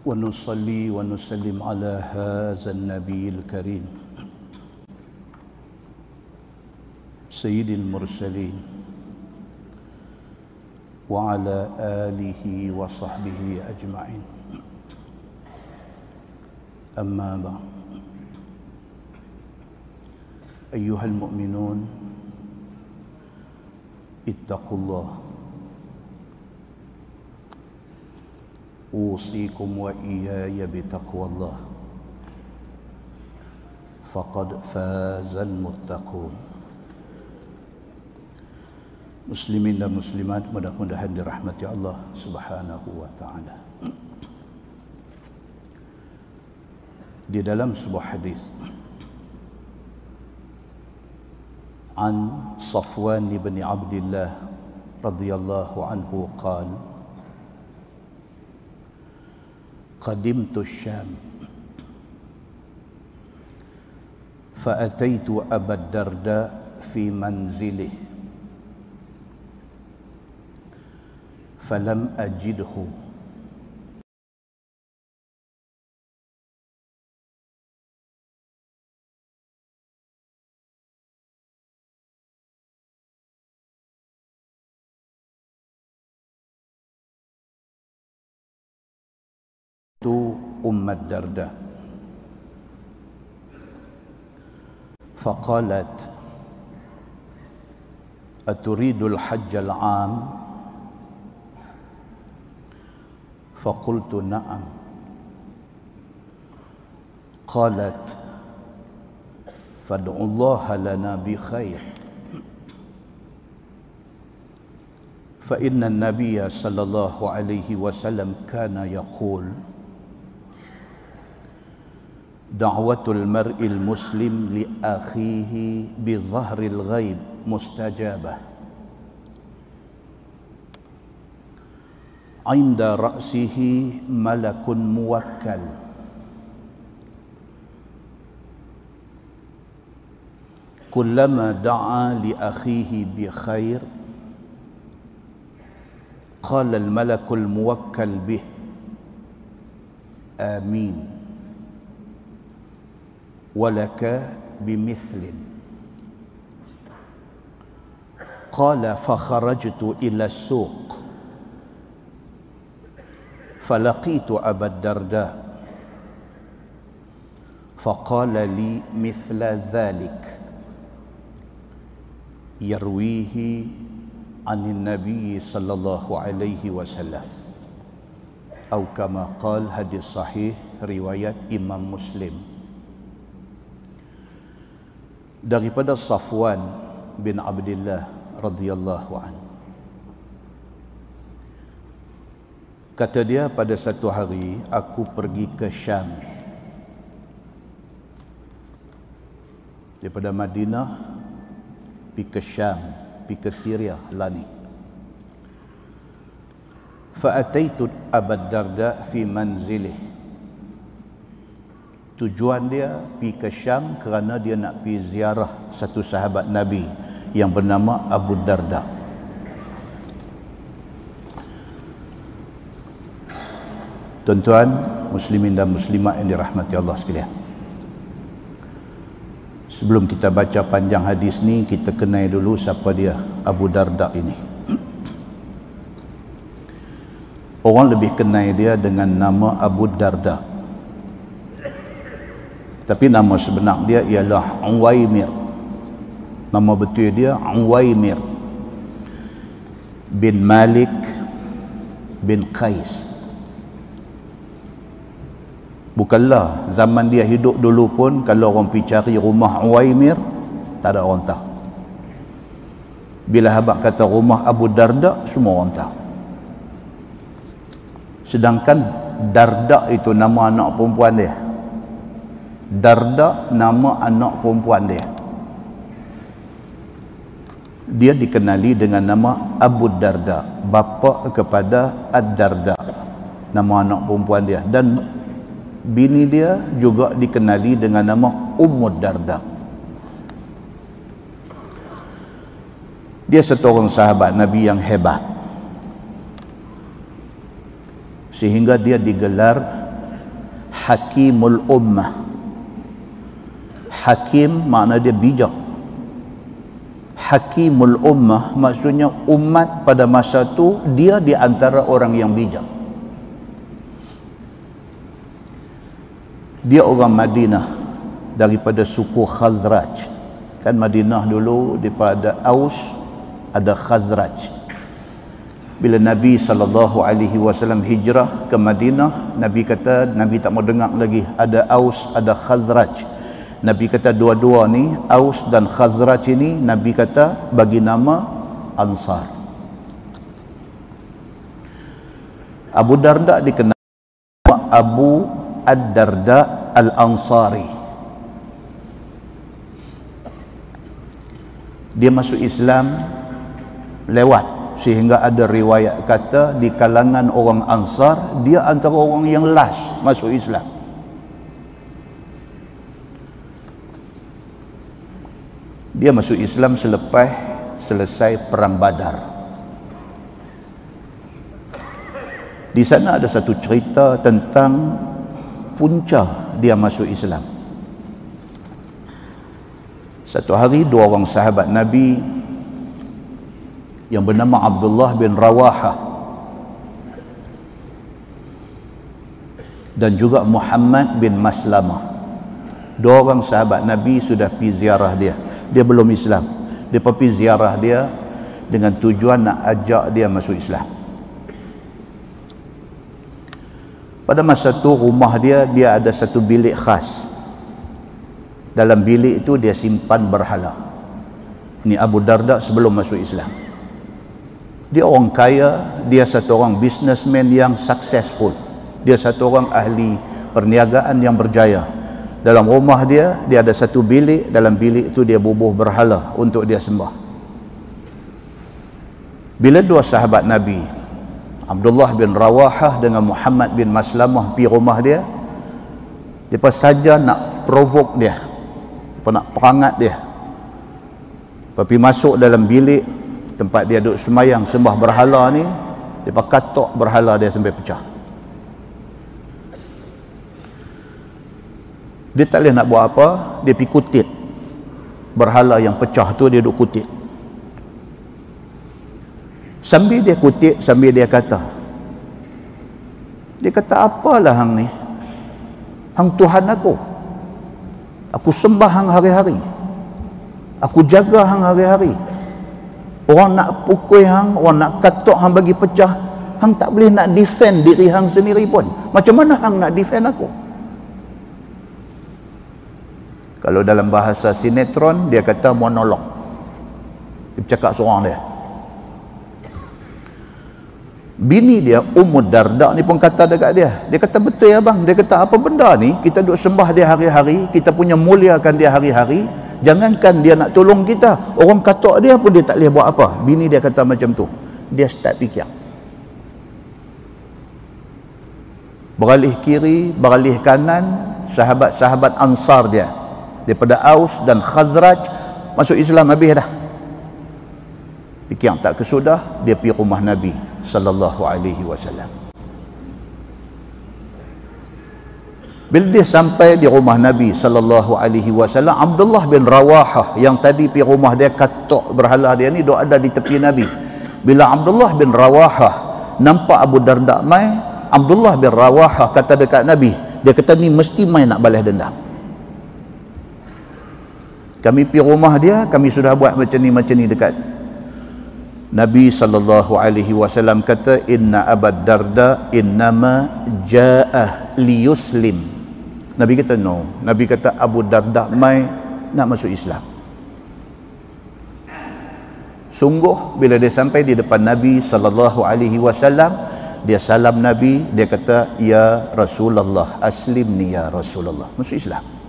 ونصلي ونسلم على هذا النبي الكريم سيد المرسلين وعلى آله وصحبه أجمعين. أما بعد، أيها المؤمنون اتقوا الله، أوصيكم وإياي بتقوى الله، فقد فاز المتقون. Muslimin dan muslimat, mudah-mudahan dirahmati Allah Subhanahu wa taala. Di dalam sebuah hadis an Safwan bin Abdullah radhiyallahu anhu qala qadimtu Syam فأتيت أبا الدرداء في منزله فلم أجده أم الدرداء فقالت أتريد الحج العام؟ فقلت نعم. قالت فادعوا الله لنا بخير، فإن النبي صلى الله عليه وسلم كان يقول دعوة المرء المسلم لأخيه بظهر الغيب مستجابة، عند رأسه ملك موكل، كلما دعا لأخيه بخير قال الملك الموكل به آمين ولك بمثل. قال فخرجت إلى السوق فلقيت أبا الدرداء فقال لي مثل ذلك يرويه عن النبي صلى الله عليه وسلم أو كما قال. hadis sahih riwayat Imam Muslim daripada Safwan bin Abdullah radhiyallahu anhu. Kata dia, pada satu hari aku pergi ke Syam. Daripada Madinah pergi ke Syam, pergi ke Syria lah ni. Fa'ataitu Abu Darda fi manzilih. Tujuan dia pergi ke Syam kerana dia nak pergi ziarah satu sahabat Nabi yang bernama Abu Darda. Tuan-tuan muslimin dan muslimat yang dirahmati Allah sekalian, sebelum kita baca panjang hadis ni, kita kenal dulu siapa dia Abu Darda ini. Orang lebih kenal dia dengan nama Abu Darda, tapi nama sebenar dia ialah Uwaimir. Nama betul dia Uwaimir bin Malik bin Qais. Bukanlah zaman dia hidup dulu pun kalau orang pergi cari rumah Uwaimir tak ada orang tahu. Bila habaq kata rumah Abu Darda, semua orang tahu. Sedangkan Darda itu nama anak perempuan dia. Darda nama anak perempuan dia. Dia dikenali dengan nama Abu Darda, bapa kepada Ad-Darda, nama anak perempuan dia. Dan bini dia juga dikenali dengan nama Ummud Darda. Dia seorang sahabat Nabi yang hebat, sehingga dia digelar Hakimul Ummah. Hakim makna dia bijak. Hakimul Ummah maksudnya umat pada masa tu dia di antara orang yang bijak. Dia orang Madinah daripada suku Khazraj. Kan Madinah dulu daripada Aus ada Khazraj. Bila Nabi SAW hijrah ke Madinah, Nabi kata Nabi tak mau dengar lagi ada Aus ada Khazraj. Nabi kata dua-dua ni Aus dan Khazraj ini Nabi kata bagi nama Ansar. Abu Darda dikenal Abu Ad-Darda Al-Ansari. Dia masuk Islam lewat, sehingga ada riwayat kata di kalangan orang Ansar dia antara orang yang last masuk Islam. Dia masuk Islam selepas selesai perang Badar. Di sana ada satu cerita tentang punca dia masuk Islam. Satu hari dua orang sahabat Nabi yang bernama Abdullah bin Rawahah dan juga Muhammad bin Maslamah, dua orang sahabat Nabi sudah pergi ziarah dia. Dia belum Islam. Dia pergi ziarah dia dengan tujuan nak ajak dia masuk Islam. Pada masa tu rumah dia ada satu bilik khas. Dalam bilik itu dia simpan berhala. Ini Abu Darda sebelum masuk Islam. Dia orang kaya, dia satu orang businessman yang successful. Dia satu orang ahli perniagaan yang berjaya. Dalam rumah dia ada satu bilik, dalam bilik itu dia bubuh berhala untuk dia sembah. Bila dua sahabat Nabi, Abdullah bin Rawahah dengan Muhammad bin Maslamah pergi rumah dia, mereka saja nak provoke dia, mereka nak perangat dia. Tapi masuk dalam bilik tempat dia duduk semayang sembah berhala ni, mereka katok berhala dia sampai pecah. Dia tak boleh nak buat apa, dia pergi kutip berhala yang pecah tu, dia duduk kutip. Sambil dia kutip, sambil dia kata apalah hang ni, hang Tuhan aku sembah hang hari-hari, aku jaga hang hari-hari, orang nak pukul hang, orang nak katok hang bagi pecah, hang tak boleh nak defend diri hang sendiri pun, macam mana hang nak defend aku? Kalau dalam bahasa sinetron dia kata monolog, dia bercakap seorang dia. Bini dia Ummu Darda ni pun kata dekat dia, dia kata betul ya bang, dia kata apa benda ni, kita duk sembah dia hari-hari, kita punya muliakan dia hari-hari, jangankan dia nak tolong kita, orang katok dia pun dia tak boleh buat apa. Bini dia kata macam tu. Dia start fikir, beralih kiri, beralih kanan, sahabat-sahabat Ansar dia daripada Aus dan Khazraj masuk Islam habis dah. Fikir tak kesudah, dia pergi rumah Nabi sallallahu alaihi wasallam. Bila dia sampai di rumah Nabi sallallahu alaihi wasallam, Abdullah bin Rawahah yang tadi pergi rumah dia katok berhala dia ni duk ada di tepi Nabi. Bila Abdullah bin Rawahah nampak Abu Darda mai, Abdullah bin Rawahah kata dekat Nabi, dia kata ni mesti mai nak balas dendam. Kami pergi rumah dia, kami sudah buat macam ni dekat. Nabi SAW kata, inna Abu Darda innama ja'ah liyuslim. Nabi kata no. Nabi kata Abu Darda mai nak masuk Islam. Sungguh bila dia sampai di depan Nabi SAW, dia salam Nabi, dia kata ya Rasulullah, aslimni ya Rasulullah, masuk Islam.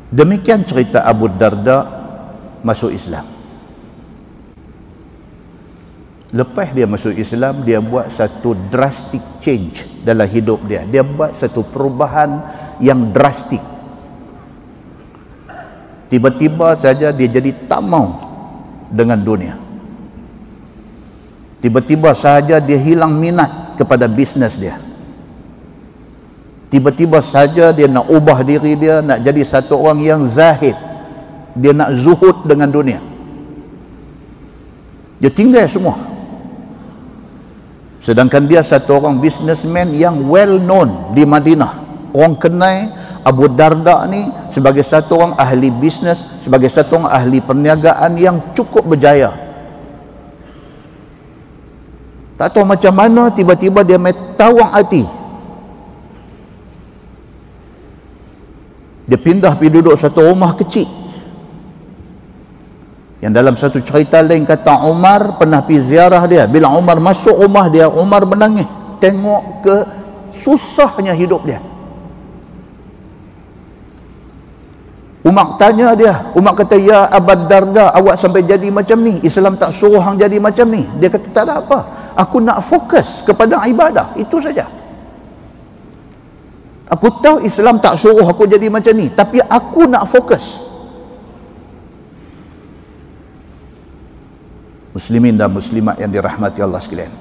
Demikian cerita Abu Darda masuk Islam. Lepas dia masuk Islam, dia buat satu drastic change dalam hidup dia. Dia buat satu perubahan yang drastik. Tiba-tiba saja dia jadi tak mau dengan dunia. Tiba-tiba sahaja dia hilang minat kepada bisnes dia. Tiba-tiba saja dia nak ubah diri dia, nak jadi satu orang yang zahid. Dia nak zuhud dengan dunia. Dia tinggal semua. Sedangkan dia satu orang businessman yang well known di Madinah. Orang kenal Abu Darda ni sebagai satu orang ahli bisnes, sebagai satu orang ahli perniagaan yang cukup berjaya. Tak tahu macam mana tiba-tiba dia tawang hati. Dia pindah pergi duduk satu rumah kecil. Yang dalam satu cerita lain kata Umar pernah pergi ziarah dia. Bila Umar masuk rumah dia, Umar menangis. Tengok ke susahnya hidup dia. Umar tanya dia. Umar kata, ya Abu Darda, awak sampai jadi macam ni? Islam tak suruh hang jadi macam ni. Dia kata, tak ada apa. Aku nak fokus kepada ibadah. Itu saja. Aku tahu Islam tak suruh aku jadi macam ni, tapi aku nak fokus. Muslimin dan muslimat yang dirahmati Allah sekalian.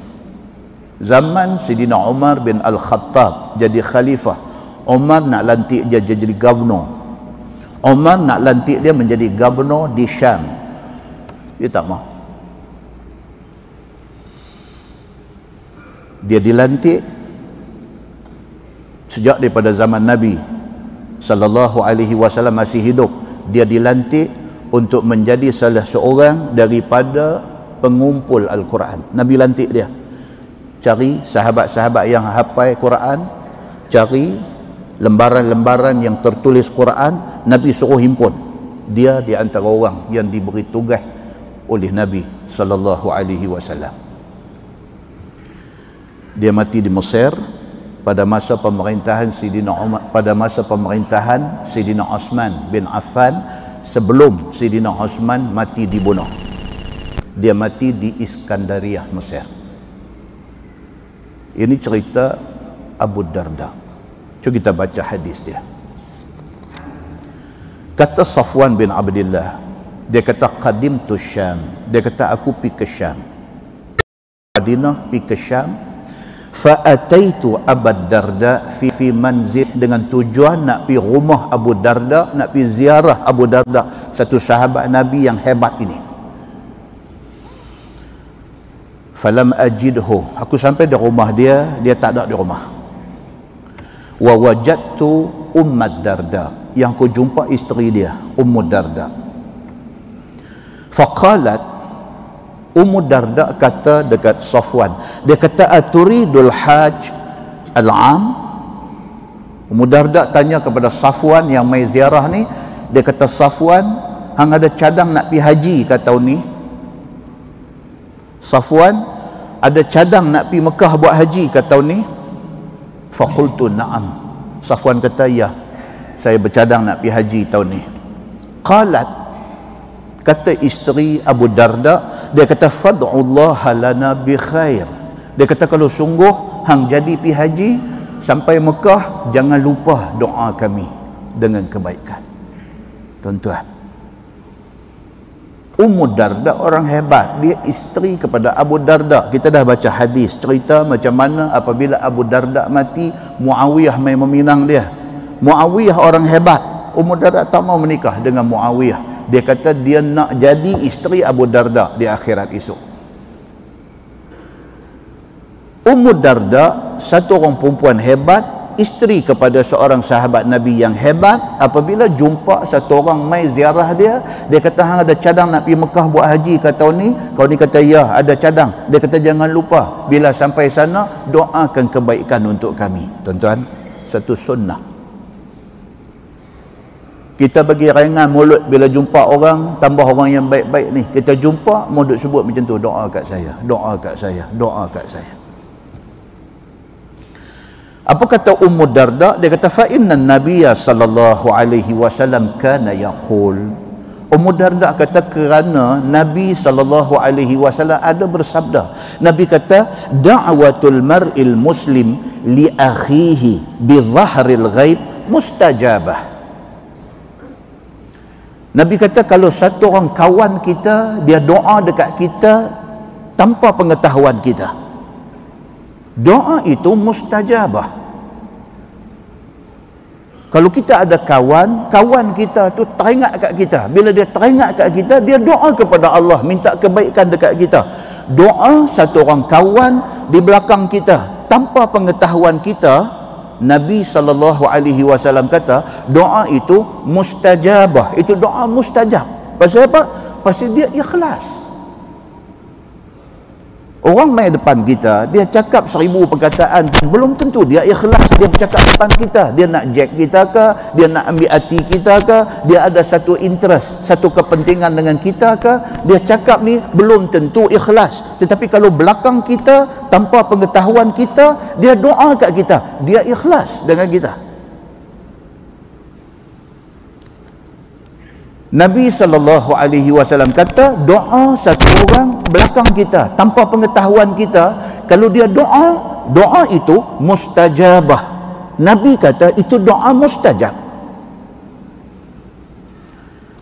Zaman Sayyidina Umar bin Al-Khattab jadi khalifah, Umar nak lantik dia jadi governor. Umar nak lantik dia menjadi governor di Syam. Dia tak mau. Dia dilantik sejak daripada zaman Nabi sallallahu alaihi wasallam masih hidup. Dia dilantik untuk menjadi salah seorang daripada pengumpul Al-Quran. Nabi lantik dia. Cari sahabat-sahabat yang hafal Quran, cari lembaran-lembaran yang tertulis Quran, Nabi suruh himpun. Dia di antara orang yang diberi tugas oleh Nabi sallallahu alaihi wasallam. Dia mati di Mesir pada masa pemerintahan Sayyidina Umar, pada masa pemerintahan Sayyidina Osman bin Affan, sebelum Sayyidina Osman mati dibunuh. Dia mati di Iskandariah, Mesir. Ini cerita Abu Darda. Cuba kita baca hadis dia. Kata Safwan bin Abdullah, dia kata qadimtu Syam. Dia kata aku pergi ke Syam. Madinah pergi ke Syam. Fa'ataitu Abu Darda fi manzil, dengan tujuan nak pergi rumah Abu Darda, nak pergi ziarah Abu Darda, satu sahabat Nabi yang hebat ini. Falam ajidhu, aku sampai di rumah dia, dia tak ada di rumah. Wa wajadtu Ummu Darda, yang aku jumpa isteri dia, Ummu Darda. Faqalat, Ummu Darda kata dekat Safwan, dia kata aturidul hajj al-am. Ummu Darda tanya kepada Safwan yang mai ziarah ni, dia kata, Safwan, hang ada cadang nak pergi haji ke tahun ni? Safwan, ada cadang nak pergi Mekah buat haji ke tahun ni? Faqultu na'am. Safwan kata, ya, saya bercadang nak pergi haji tahun ni. Qalat, kata isteri Abu Darda, dia kata fad'ullaha lana bi khair. Dia kata kalau sungguh hang jadi pergi haji sampai Mekah, jangan lupa doa kami dengan kebaikan. Tuan-tuan, Ummu Darda orang hebat, dia isteri kepada Abu Darda. Kita dah baca hadis cerita macam mana apabila Abu Darda mati, Muawiyah mai meminang dia. Muawiyah orang hebat, Ummu Darda tak mau menikah dengan Muawiyah. Dia kata dia nak jadi isteri Abu Darda di akhirat esok. Ummu Darda satu orang perempuan hebat, isteri kepada seorang sahabat Nabi yang hebat. Apabila jumpa satu orang mai ziarah dia, dia kata hang ada cadang nak pergi Mekah buat haji ke tahun ni? Kau ni kata ya, ada cadang. Dia kata jangan lupa bila sampai sana doakan kebaikan untuk kami. Tuan-tuan, satu sunnah. Kita bagi ringan mulut bila jumpa orang, tambah orang yang baik-baik ni. Kita jumpa, mulut sebut macam tu, doa kat saya, doa kat saya, doa kat saya. Apa kata Ummu Darda? Dia kata fa inna Nabiyya sallallahu alaihi wasallam kana yaqul. Ummu Darda kata kerana Nabi sallallahu alaihi wasallam ada bersabda. Nabi kata da'watul mar'il muslim li akhihi bi zahril ghaib mustajabah. Nabi kata kalau satu orang kawan kita, dia doa dekat kita tanpa pengetahuan kita. Doa itu mustajabah. Kalau kita ada kawan kita tu teringat kat kita. Bila dia teringat kat kita, dia doa kepada Allah, minta kebaikan dekat kita. Doa satu orang kawan di belakang kita tanpa pengetahuan kita, Nabi SAW kata doa itu mustajabah. Itu doa mustajab. Pasal apa? Pasal dia ikhlas. Orang main depan kita, dia cakap 1000 perkataan, belum tentu dia ikhlas dia bercakap depan kita. Dia nak jack kita ke, dia nak ambil hati kita ke, dia ada satu interest, satu kepentingan dengan kita ke, dia cakap ni belum tentu ikhlas. Tetapi kalau belakang kita, tanpa pengetahuan kita, dia doa kat kita, dia ikhlas dengan kita. Nabi SAW kata doa satu orang belakang kita tanpa pengetahuan kita, kalau dia doa itu mustajabah. Nabi kata itu doa mustajab.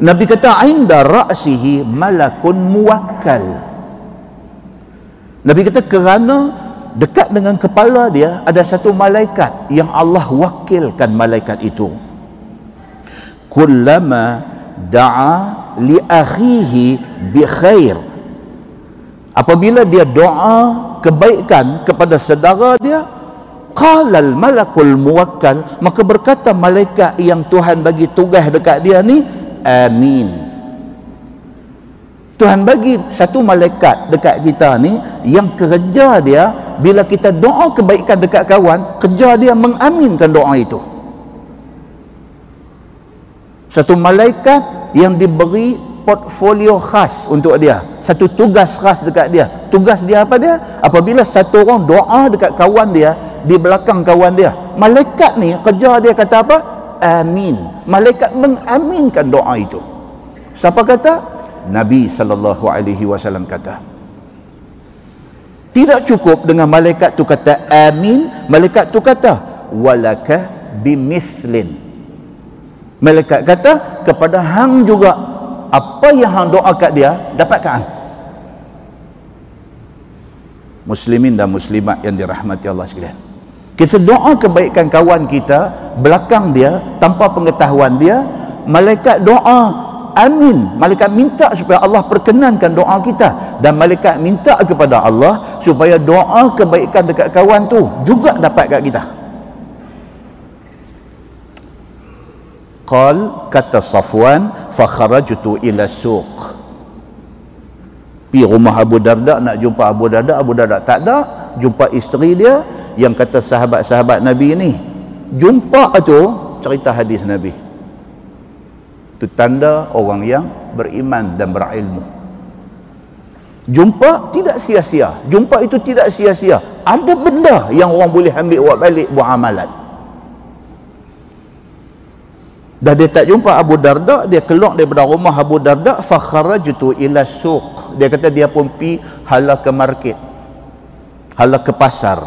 Nabi kata inda ra'sihi malakun muwakkal. Nabi kata kerana dekat dengan kepala dia ada satu malaikat yang Allah wakilkan malaikat itu. Kullama da'a li akhihi bi khair, apabila dia doa kebaikan kepada saudara dia, qala al malakul muwakkal, maka berkata malaikat yang Tuhan bagi tugas dekat dia ni, amin. Tuhan bagi satu malaikat dekat kita ni yang kerja dia bila kita doa kebaikan dekat kawan, kerja dia mengaminkan doa itu. Satu malaikat yang diberi portfolio khas untuk dia, satu tugas khas dekat dia. Tugas dia apa dia? Apabila satu orang doa dekat kawan dia, di belakang kawan dia, malaikat ni kerja dia kata apa? Amin. Malaikat mengaminkan doa itu. Siapa kata? Nabi SAW kata. Tidak cukup dengan malaikat tu kata amin, malaikat tu kata walaka bimithlin. Malaikat kata kepada hang juga, apa yang hang doa kat dia, dapatkan. Muslimin dan muslimat yang dirahmati Allah sekalian, kita doa kebaikan kawan kita belakang dia tanpa pengetahuan dia, malaikat doa amin, malaikat minta supaya Allah perkenankan doa kita, dan malaikat minta kepada Allah supaya doa kebaikan dekat kawan tu juga dapat kat kita. Qal, kata Safwan, fa kharajtu ila suq. Pi rumah Abu Darda nak jumpa Abu Darda, Abu Darda tak ada. Jumpa isteri dia yang kata sahabat-sahabat Nabi ni. Jumpa tu cerita hadis Nabi. Itu tanda orang yang beriman dan berilmu. Jumpa tidak sia-sia. Jumpa itu tidak sia-sia. Ada benda yang orang boleh ambil buat balik, buat amalan. Dah dia tak jumpa Abu Darda, dia keluar daripada rumah Abu Darda, fa kharajtu ila suq. Dia kata dia pun pi hala ke market, hala ke pasar.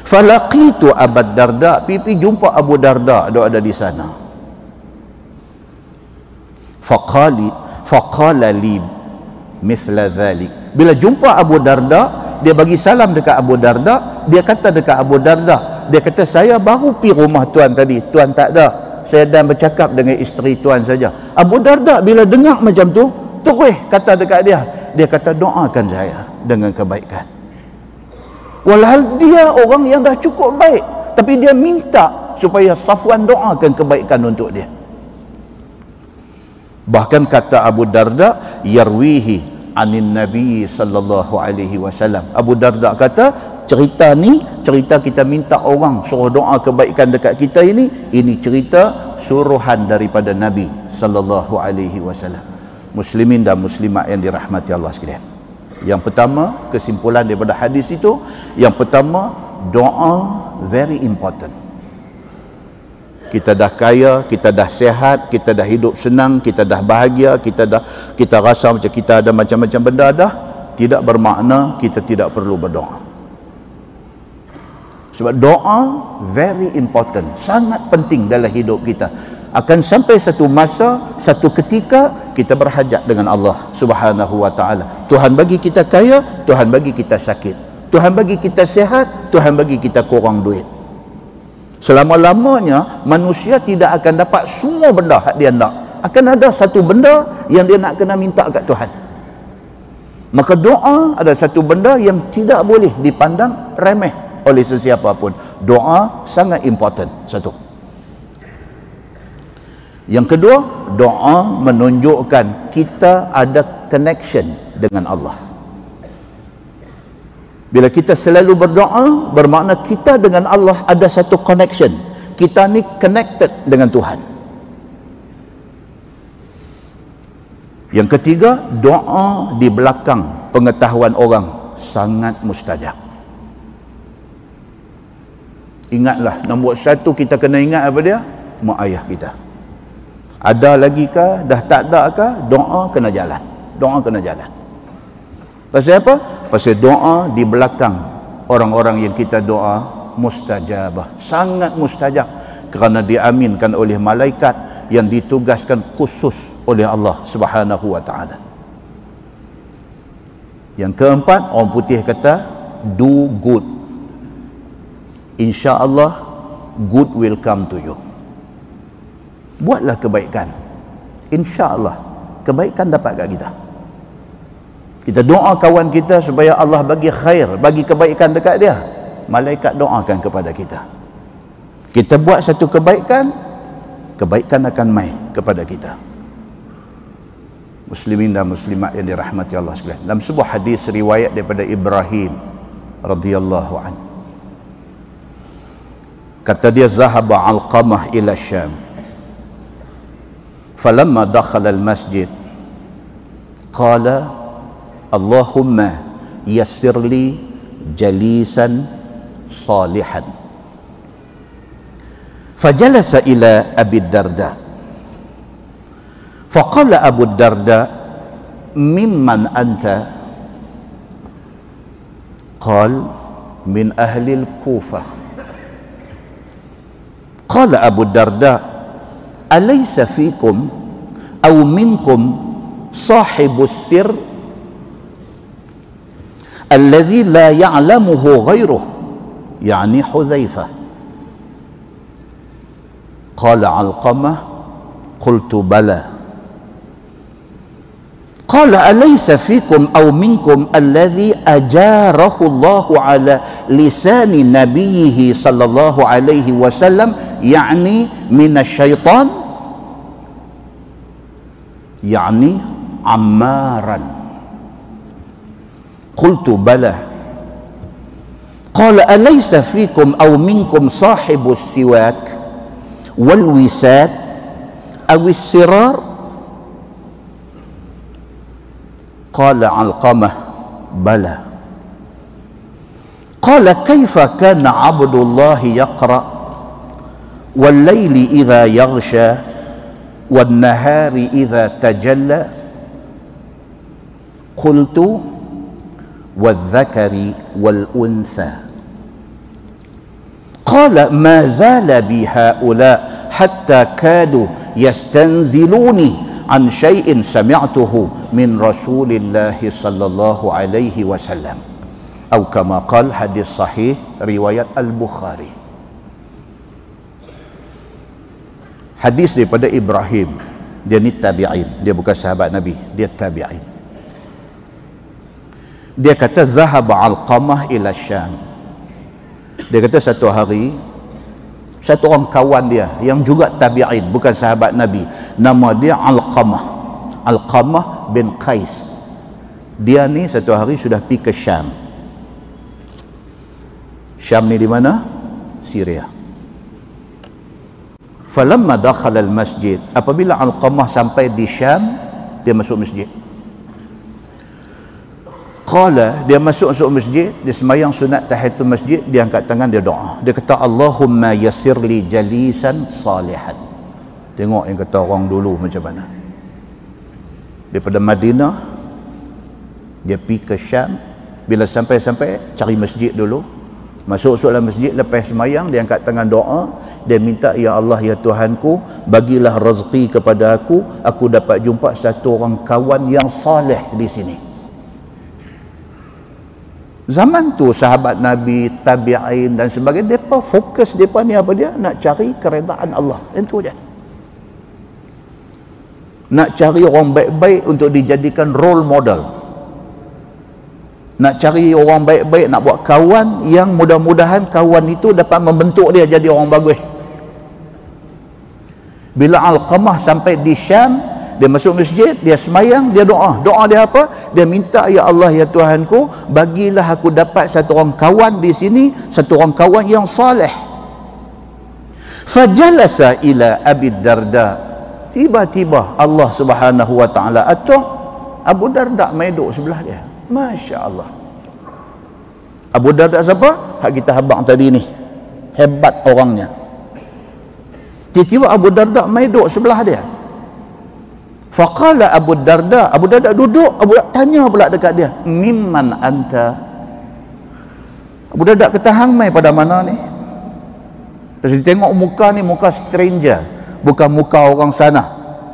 Falaqitu Abu Darda, pi jumpa Abu Darda ada di sana. Faqala li mithla dhalik. Bila jumpa Abu Darda, dia bagi salam dekat Abu Darda, dia kata dekat Abu Darda, dia kata saya baru pi rumah tuan tadi, tuan tak ada. Saya dah bercakap dengan isteri tuan saja. Abu Darda bila dengar macam tu, terus kata dekat dia, dia kata doakan saya dengan kebaikan. Walhal dia orang yang dah cukup baik, tapi dia minta supaya Safwan doakan kebaikan untuk dia. Bahkan kata Abu Darda, yarwihi anin Nabi sallallahu alaihi wasallam. Abu Darda kata cerita ni, cerita kita minta orang suruh doa kebaikan dekat kita ini cerita suruhan daripada Nabi sallallahu alaihi wasallam. Muslimin dan muslimat yang dirahmati Allah sekalian, yang pertama, kesimpulan daripada hadis itu, yang pertama, doa very important. Kita dah kaya, kita dah sehat, kita dah hidup senang, kita dah bahagia, kita rasa macam kita ada macam-macam benda dah, tidak bermakna kita tidak perlu berdoa. Sebab doa very important, sangat penting dalam hidup kita. Akan sampai satu masa, satu ketika kita berhajat dengan Allah Subhanahu wa taala. Tuhan bagi kita kaya, Tuhan bagi kita sakit. Tuhan bagi kita sihat, Tuhan bagi kita kurang duit. Selama-lamanya manusia tidak akan dapat semua benda hak dia nak. Akan ada satu benda yang dia nak kena minta kat Tuhan. Maka doa ada satu benda yang tidak boleh dipandang remeh oleh sesiapa pun. Doa sangat important. Satu. Yang kedua, doa menunjukkan kita ada connection dengan Allah. Bila kita selalu berdoa, bermakna kita dengan Allah ada satu connection. Kita ni connected dengan Tuhan. Yang ketiga, doa di belakang pengetahuan orang sangat mustajab. Ingatlah, nombor satu kita kena ingat apa dia? Mak ayah kita. Ada lagi ke? Dah tak ada ke? Doa kena jalan. Doa kena jalan. Pasal apa? Pasal doa di belakang orang-orang yang kita doa mustajabah. Sangat mustajab. Kerana diaminkan oleh malaikat yang ditugaskan khusus oleh Allah Subhanahu wa ta'ala. Yang keempat, orang putih kata do good. InsyaAllah good will come to you. Buatlah kebaikan, InsyaAllah kebaikan dapat kat kita. Kita doa kawan kita supaya Allah bagi khair, bagi kebaikan dekat dia. Malaikat doakan kepada kita. Kita buat satu kebaikan, kebaikan akan mai kepada kita. Muslimin dan muslimat yang dirahmati Allah sekalian, dalam sebuah hadis riwayat daripada Ibrahim radhiyallahu anhu, kata dia, zahaba Alqamah ila Syam, falamma dakhala al-masjid qala Allahumma yassir li jalisan salihan. Fajalasa ila Abi Darda. Faqala Abu Darda, mimman anta? Qal, min ahli al-Kufah. Qala Abu Darda, alaysa fikum aw minkum sahibus sir alladhi la ya'lamuhu ghayruh, yani Hudzaifah. Qala Alqamah, qultu bala. Qala alaysa fikum aw minkum alladhi ajarahu Allah ala lisani nabiyhi sallallahu alaihi wasallam, yani minasyaitan, yani Ammaran. Qultu bala. Qala alaysa fikum aw minkum sahibus siwak wal wisad aw sirar? Qala Alqamah, bala. Qala kaifa kana Abdullah yaqra wal layli idha yaghsha wan nahari idha tajalla? Qultu wal dhakari wal untha. Qala ma zala bi haula hatta kadu yastanziluni an syai'in sami'tuhu min Rasulillah sallallahu alaihi wasallam. Atau kama qala, hadis sahih riwayat Al-Bukhari. Hadis daripada Ibrahim. Dia ni tabi'in, dia bukan sahabat Nabi, dia tabi'in. Dia kata zahaba Alqamah ila Syam. Dia kata satu hari satu orang kawan dia yang juga tabi'in, bukan sahabat Nabi, nama dia Alqamah, Alqamah bin Qais. Dia ni satu hari sudah pergi ke Syam. Syam ni di mana? Syria. Falamma dakhala al-masjid, apabila Alqamah sampai di Syam, dia masuk masjid. Qala, dia masuk masjid, dia sembahyang sunat tahiyatul masjid, dia angkat tangan, dia doa. Dia kata, Allahumma yassir li jalisan salihan. Tengok yang kata orang dulu macam mana. Daripada Madinah dia pergi ke Syam. Bila sampai cari masjid dulu, Masuk dalam masjid, lepas semayang dia angkat tangan doa, dia minta, ya Allah ya Tuhanku, bagilah rezeki kepada aku dapat jumpa satu orang kawan yang soleh di sini. Zaman tu sahabat Nabi, tabi'in dan sebagainya, mereka fokus mereka ni apa dia? Nak cari keredaan Allah. Itu je. Nak cari orang baik-baik untuk dijadikan role model. Nak cari orang baik-baik, nak buat kawan yang mudah-mudahan kawan itu dapat membentuk dia jadi orang bagus. Bila Alqamah sampai di Syam, dia masuk masjid, dia semayang, dia doa. Doa dia apa? Dia minta, ya Allah ya Tuhanku, bagilah aku dapat satu orang kawan di sini, satu orang kawan yang saleh. Fajalasa ila Abi Darda. Tiba-tiba Allah Subhanahu wa taala atur Abu Darda mai duduk sebelah dia. Masya Allah. Abu Darda siapa? Hak kita habaq tadi ni. Hebat orangnya. Tiba-tiba Abu Darda mai duduk sebelah dia. Faqala Abu Darda duduk, Abu Darda tanya pula dekat dia, mimman anta? Abu Darda kata, hang mai pada mana ni? Terus dia tengok muka ni, muka stranger, bukan muka orang sana,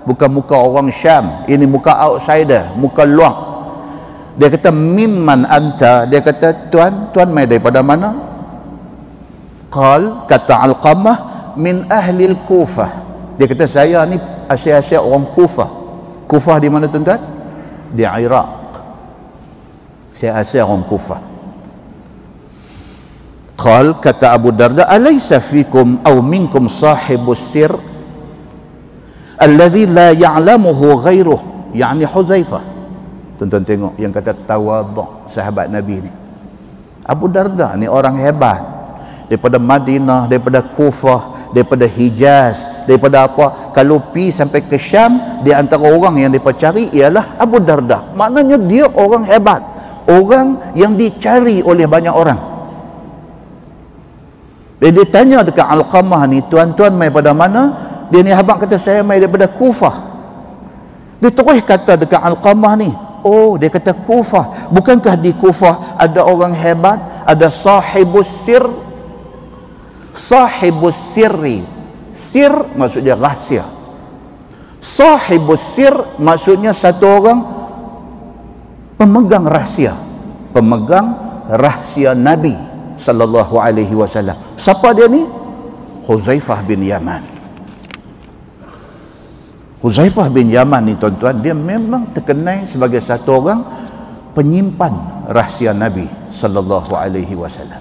bukan muka orang Syam, ini muka outsider, muka luar. Dia kata, mimman anta? Dia kata, tuan mai daripada mana? Kata Alqamah, min ahli al-Kufah. Dia kata, saya ni asal-asal orang Kufah. Kufah di mana tuan-tuan? Di Iraq. Saya asal orang Kufah. Kata Abu Darda, alaysa fikum aw minkum sahibus sir alladhi la ya'lamuhu ghairuh, yani Huzaifah. Tuan-tuan tengok yang kata tawadhu' sahabat Nabi ni. Abu Darda ni orang hebat, daripada Madinah, daripada Kufah, daripada Hijaz, daripada apa, kalau pi sampai ke Syam, di antara orang yang mereka cari ialah Abu Darda. Maknanya dia orang hebat, orang yang dicari oleh banyak orang. Dia tanya dekat Alqamah ni, tuan-tuan mai pada mana? Dia ni habaq kata, saya mai daripada Kufah. Dia terus kata dekat Alqamah ni, oh, dia kata Kufah. Bukankah di Kufah ada orang hebat, ada sahibus sir? Sahibus sirri, sir maksudnya rahsia. Sahibus sir maksudnya satu orang pemegang rahsia, pemegang rahsia Nabi sallallahu alaihi wasallam. Siapa dia ni? Huzaifah bin Yaman. Huzaifah bin Yaman ni tuan-tuan, dia memang terkenal sebagai satu orang penyimpan rahsia Nabi sallallahu alaihi wasallam.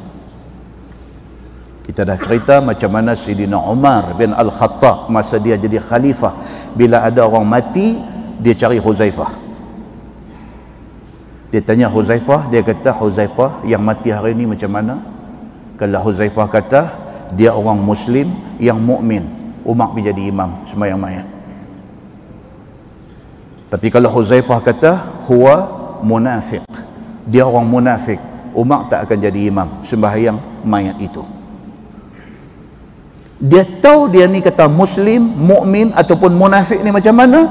Kita dah cerita macam mana Sayyidina Umar bin Al-Khattab masa dia jadi khalifah, bila ada orang mati, dia cari Huzaifah. Dia tanya Huzaifah, dia kata, Huzaifah yang mati hari ni macam mana? Kalau Huzaifah kata dia orang Muslim yang mukmin, Umar pergi jadi imam sembahyang mayat. Tapi kalau Huzaifah kata huwa munafiq, dia orang munafik, Umar tak akan jadi imam sembahyang mayat itu. Dia tahu dia ni kata Muslim, mukmin ataupun munafik ni macam mana,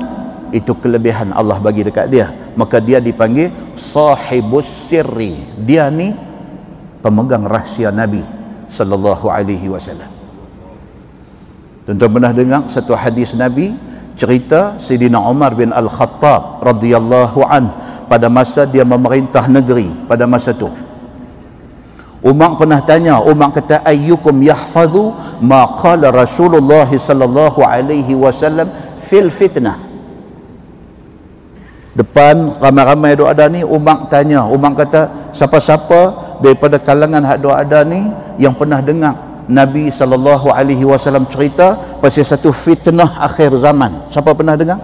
itu kelebihan Allah bagi dekat dia, maka dia dipanggil sahibus sirri. Dia ni pemegang rahsia Nabi sallallahu alaihi wasallam. Tuan-tuan pernah dengar satu hadis Nabi cerita Sayyidina Umar bin Al-Khattab radhiyallahu an, pada masa dia memerintah negeri pada masa tu. Umar pernah tanya, Umar kata, ayyukum yahfazu ma qala Rasulullah sallallahu alaihi wasallam fil fitnah. Depan ramai-ramai duk ada ni, Umar tanya, Umar kata, siapa-siapa daripada kalangan hak duk ada ni yang pernah dengar Nabi sallallahu alaihi wasallam cerita pasal satu fitnah akhir zaman? Siapa pernah dengar?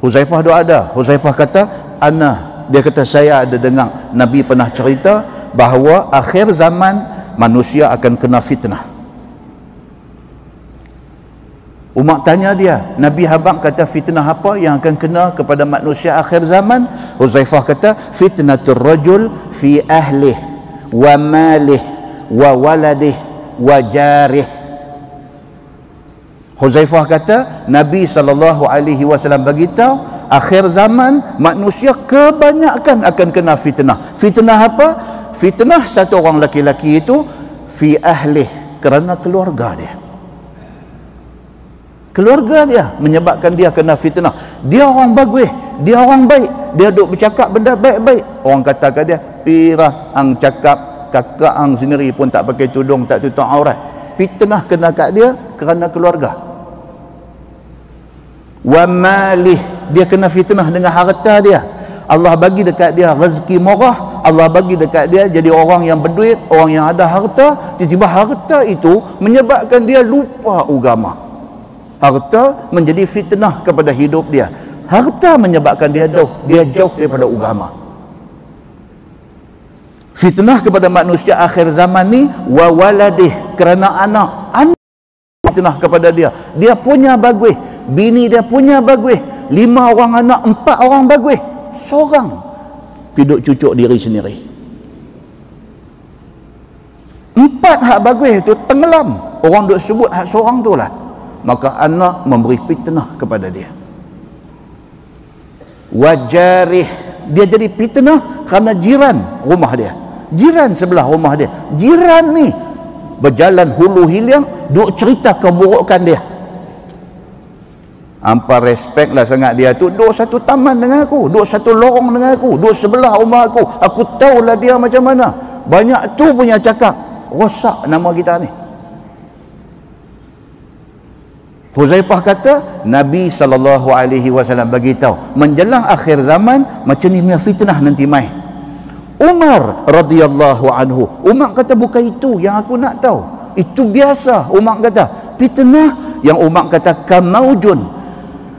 Huzaifah duk ada. Huzaifah kata, ana. Dia kata, saya ada dengar Nabi pernah cerita bahawa akhir zaman manusia akan kena fitnah. Umar tanya dia, Nabi habaq kata fitnah apa yang akan kena kepada manusia akhir zaman? Huzaifah kata, fitnatur rajul fi ahlih wa malih wa waladih wa jarih. Huzaifah kata Nabi SAW beritahu akhir zaman manusia kebanyakan akan kena fitnah. Fitnah apa? fitnah satu orang laki-laki itu fi ahlih, kerana keluarga dia. Keluarga dia menyebabkan dia kena fitnah. Dia orang bagus, dia orang baik, dia duk bercakap benda baik-baik, orang kata ke dia, pirah ang cakap kakak ang sendiri pun tak pakai tudung, tak tutup aurat. Fitnah kena kat dia kerana keluarga. Wa malih, dia kena fitnah dengan harta dia. Allah bagi dekat dia rezeki murah, Allah bagi dekat dia jadi orang yang berduit, orang yang ada harta. Tiba-tiba harta itu menyebabkan dia lupa agama. Harta menjadi fitnah kepada hidup dia. Harta menyebabkan dia jauh daripada agama. Fitnah kepada manusia akhir zaman ni wa waladih, kerana anak fitnah kepada dia. Dia punya bagus, bini dia punya bagus, 5 orang anak, 4 orang bagus, seorang piduk cucuk diri sendiri. 4 hak bagus itu tenggelam, orang duk sebut hak seorang tu lah. Maka anak memberi fitnah kepada dia. Wajarih, dia jadi fitnah kerana jiran rumah dia, jiran sebelah rumah dia. Jiran ni berjalan hulu hilang, duk cerita keburukan dia. Hampa respect lah sangat dia tu, duk satu taman dengan aku, duk satu lorong dengan aku, duk sebelah rumah aku tahulah dia macam mana. Banyak tu punya cakap, rosak nama kita ni. Huzaifah kata Nabi SAW bagi tahu menjelang akhir zaman macam ni punya fitnah nanti mai. Umar radhiyallahu anhu, Umar kata bukan itu yang aku nak tahu, itu biasa. Umar kata fitnah yang Umar kata kamaujun,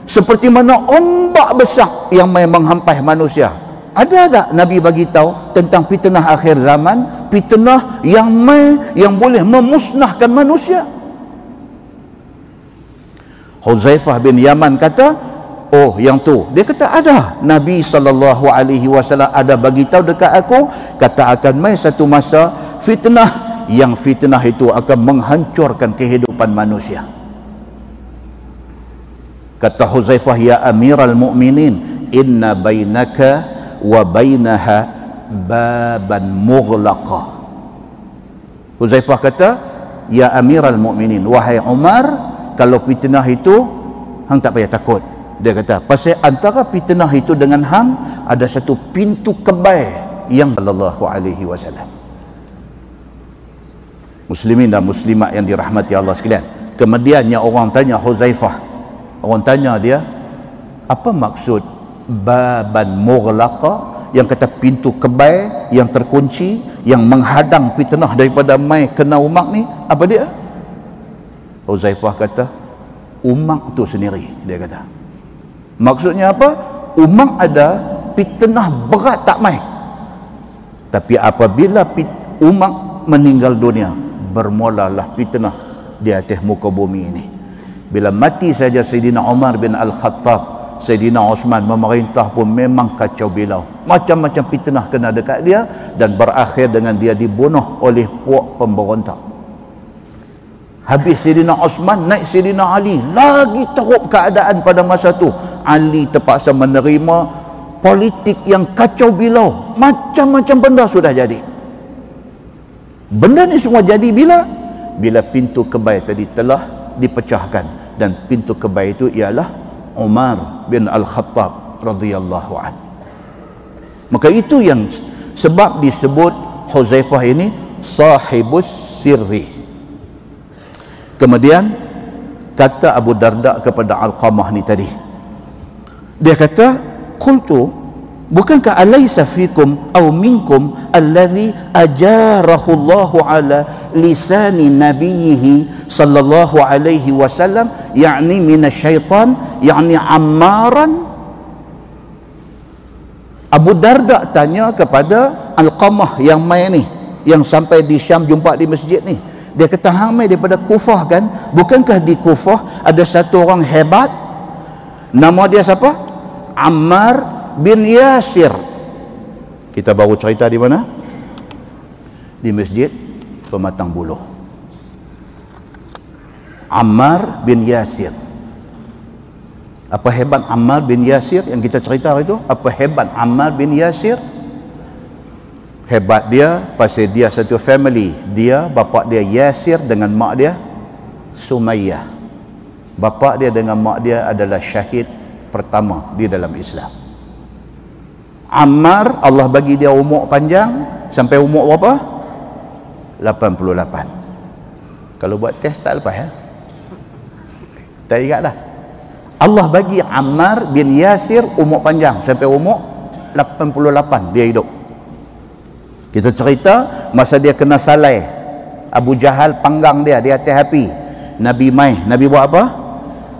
seperti mana ombak besar yang mai menghampas manusia. Ada tak Nabi bagi tahu tentang fitnah akhir zaman, fitnah yang mai yang boleh memusnahkan manusia? Huzaifah bin Yaman kata, oh yang tu. Dia kata ada. Nabi SAW ada bagi tahu dekat aku, kata akan mai satu masa fitnah, yang fitnah itu akan menghancurkan kehidupan manusia. Kata Huzaifah, ya Amiral Mu'minin, inna bainaka wa bainaha baban mughlaqa. Huzaifah kata, ya Amiral Mu'minin, wahai Umar, kalau fitnah itu hang tak payah takut. Dia kata pasal antara fitnah itu dengan hang ada satu pintu kebai yang sallallahu alaihi wasallam. Muslimin dan muslimat yang dirahmati Allah sekalian, kemudiannya orang tanya Huzaifah, orang tanya dia, apa maksud baban mughlaqa, yang kata pintu kebai yang terkunci yang menghadang fitnah daripada mai kena umat ni, apa dia? Huzaifah kata umat tu sendiri. Dia kata maksudnya apa? Umat ada fitnah berat tak mai, tapi apabila umat meninggal dunia, bermulalah fitnah di atas muka bumi ini. Bila mati saja Sayyidina Umar bin Al-Khattab, Sayyidina Osman memerintah pun memang kacau bilau, macam-macam fitnah kena dekat dia, dan berakhir dengan dia dibunuh oleh puak pemberontak. Habis Sayyidina Osman, naik Sayyidina Ali, lagi teruk keadaan pada masa tu. Ali terpaksa menerima politik yang kacau bilau, macam-macam benda sudah jadi. Benda ni semua jadi bila pintu kebai tadi telah dipecahkan, dan pintu kebai itu ialah Umar bin Al-Khattab radhiyallahu an. Maka itu yang sebab disebut Huzaifah ini sahibus sirri. Kemudian kata Abu Darda kepada Alqamah ni tadi, dia kata qultu, bukankah alaysa fikum aw minkum alladhi ajarahu Allahu ala lisani nabiyhi sallallahu alaihi wasallam, yakni minasyaitan, yakni Ammaran. Abu Darda tanya kepada Alqamah yang mai ni, yang sampai di Syam jumpa di masjid ni. Dia kata hang mai daripada Kufah kan? Bukankah di Kufah ada satu orang hebat, nama dia siapa? Ammar bin Yasir. Kita baru cerita di mana? Di masjid Pematang Buluh. Ammar bin Yasir. Apa hebat Ammar bin Yasir yang kita cerita itu? Apa hebat Ammar bin Yasir? Hebat dia pasal dia satu family. Dia, bapa dia Yasir dengan mak dia Sumayyah. Bapa dia dengan mak dia adalah syahid pertama di dalam Islam. Ammar, Allah bagi dia umur panjang sampai umur berapa? 88. Kalau buat test tak lepas ya? Tak ingat dah. Allah bagi Ammar bin Yasir umur panjang sampai umur 88 dia hidup. Kita cerita masa dia kena salai, Abu Jahal panggang dia di atas api. Nabi mai, Nabi buat apa?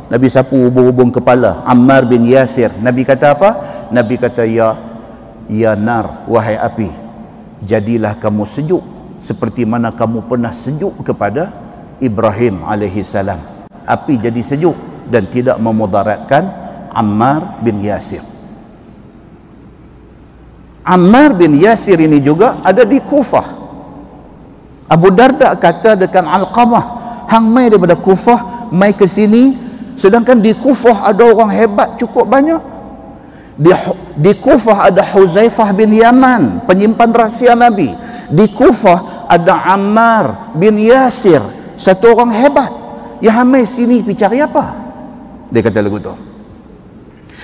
Nabi sapu hubung-hubung kepala Ammar bin Yasir. Nabi kata apa? Nabi kata, ya nar, wahai api, jadilah kamu sejuk seperti mana kamu pernah sejuk kepada Ibrahim alaihi salam. Api jadi sejuk dan tidak memudaratkan Ammar bin Yasir. Ammar bin Yasir ini juga ada di Kufah. Abu Darda kata dekat Alqamah, hang mai daripada Kufah mai ke sini, sedangkan di Kufah ada orang hebat cukup banyak. Di Kufah ada Huzaifah bin Yaman, penyimpan rahsia Nabi. Di Kufah ada Ammar bin Yasir, satu orang hebat. Ya mai sini pergi cari apa? Dia kata lagu tu.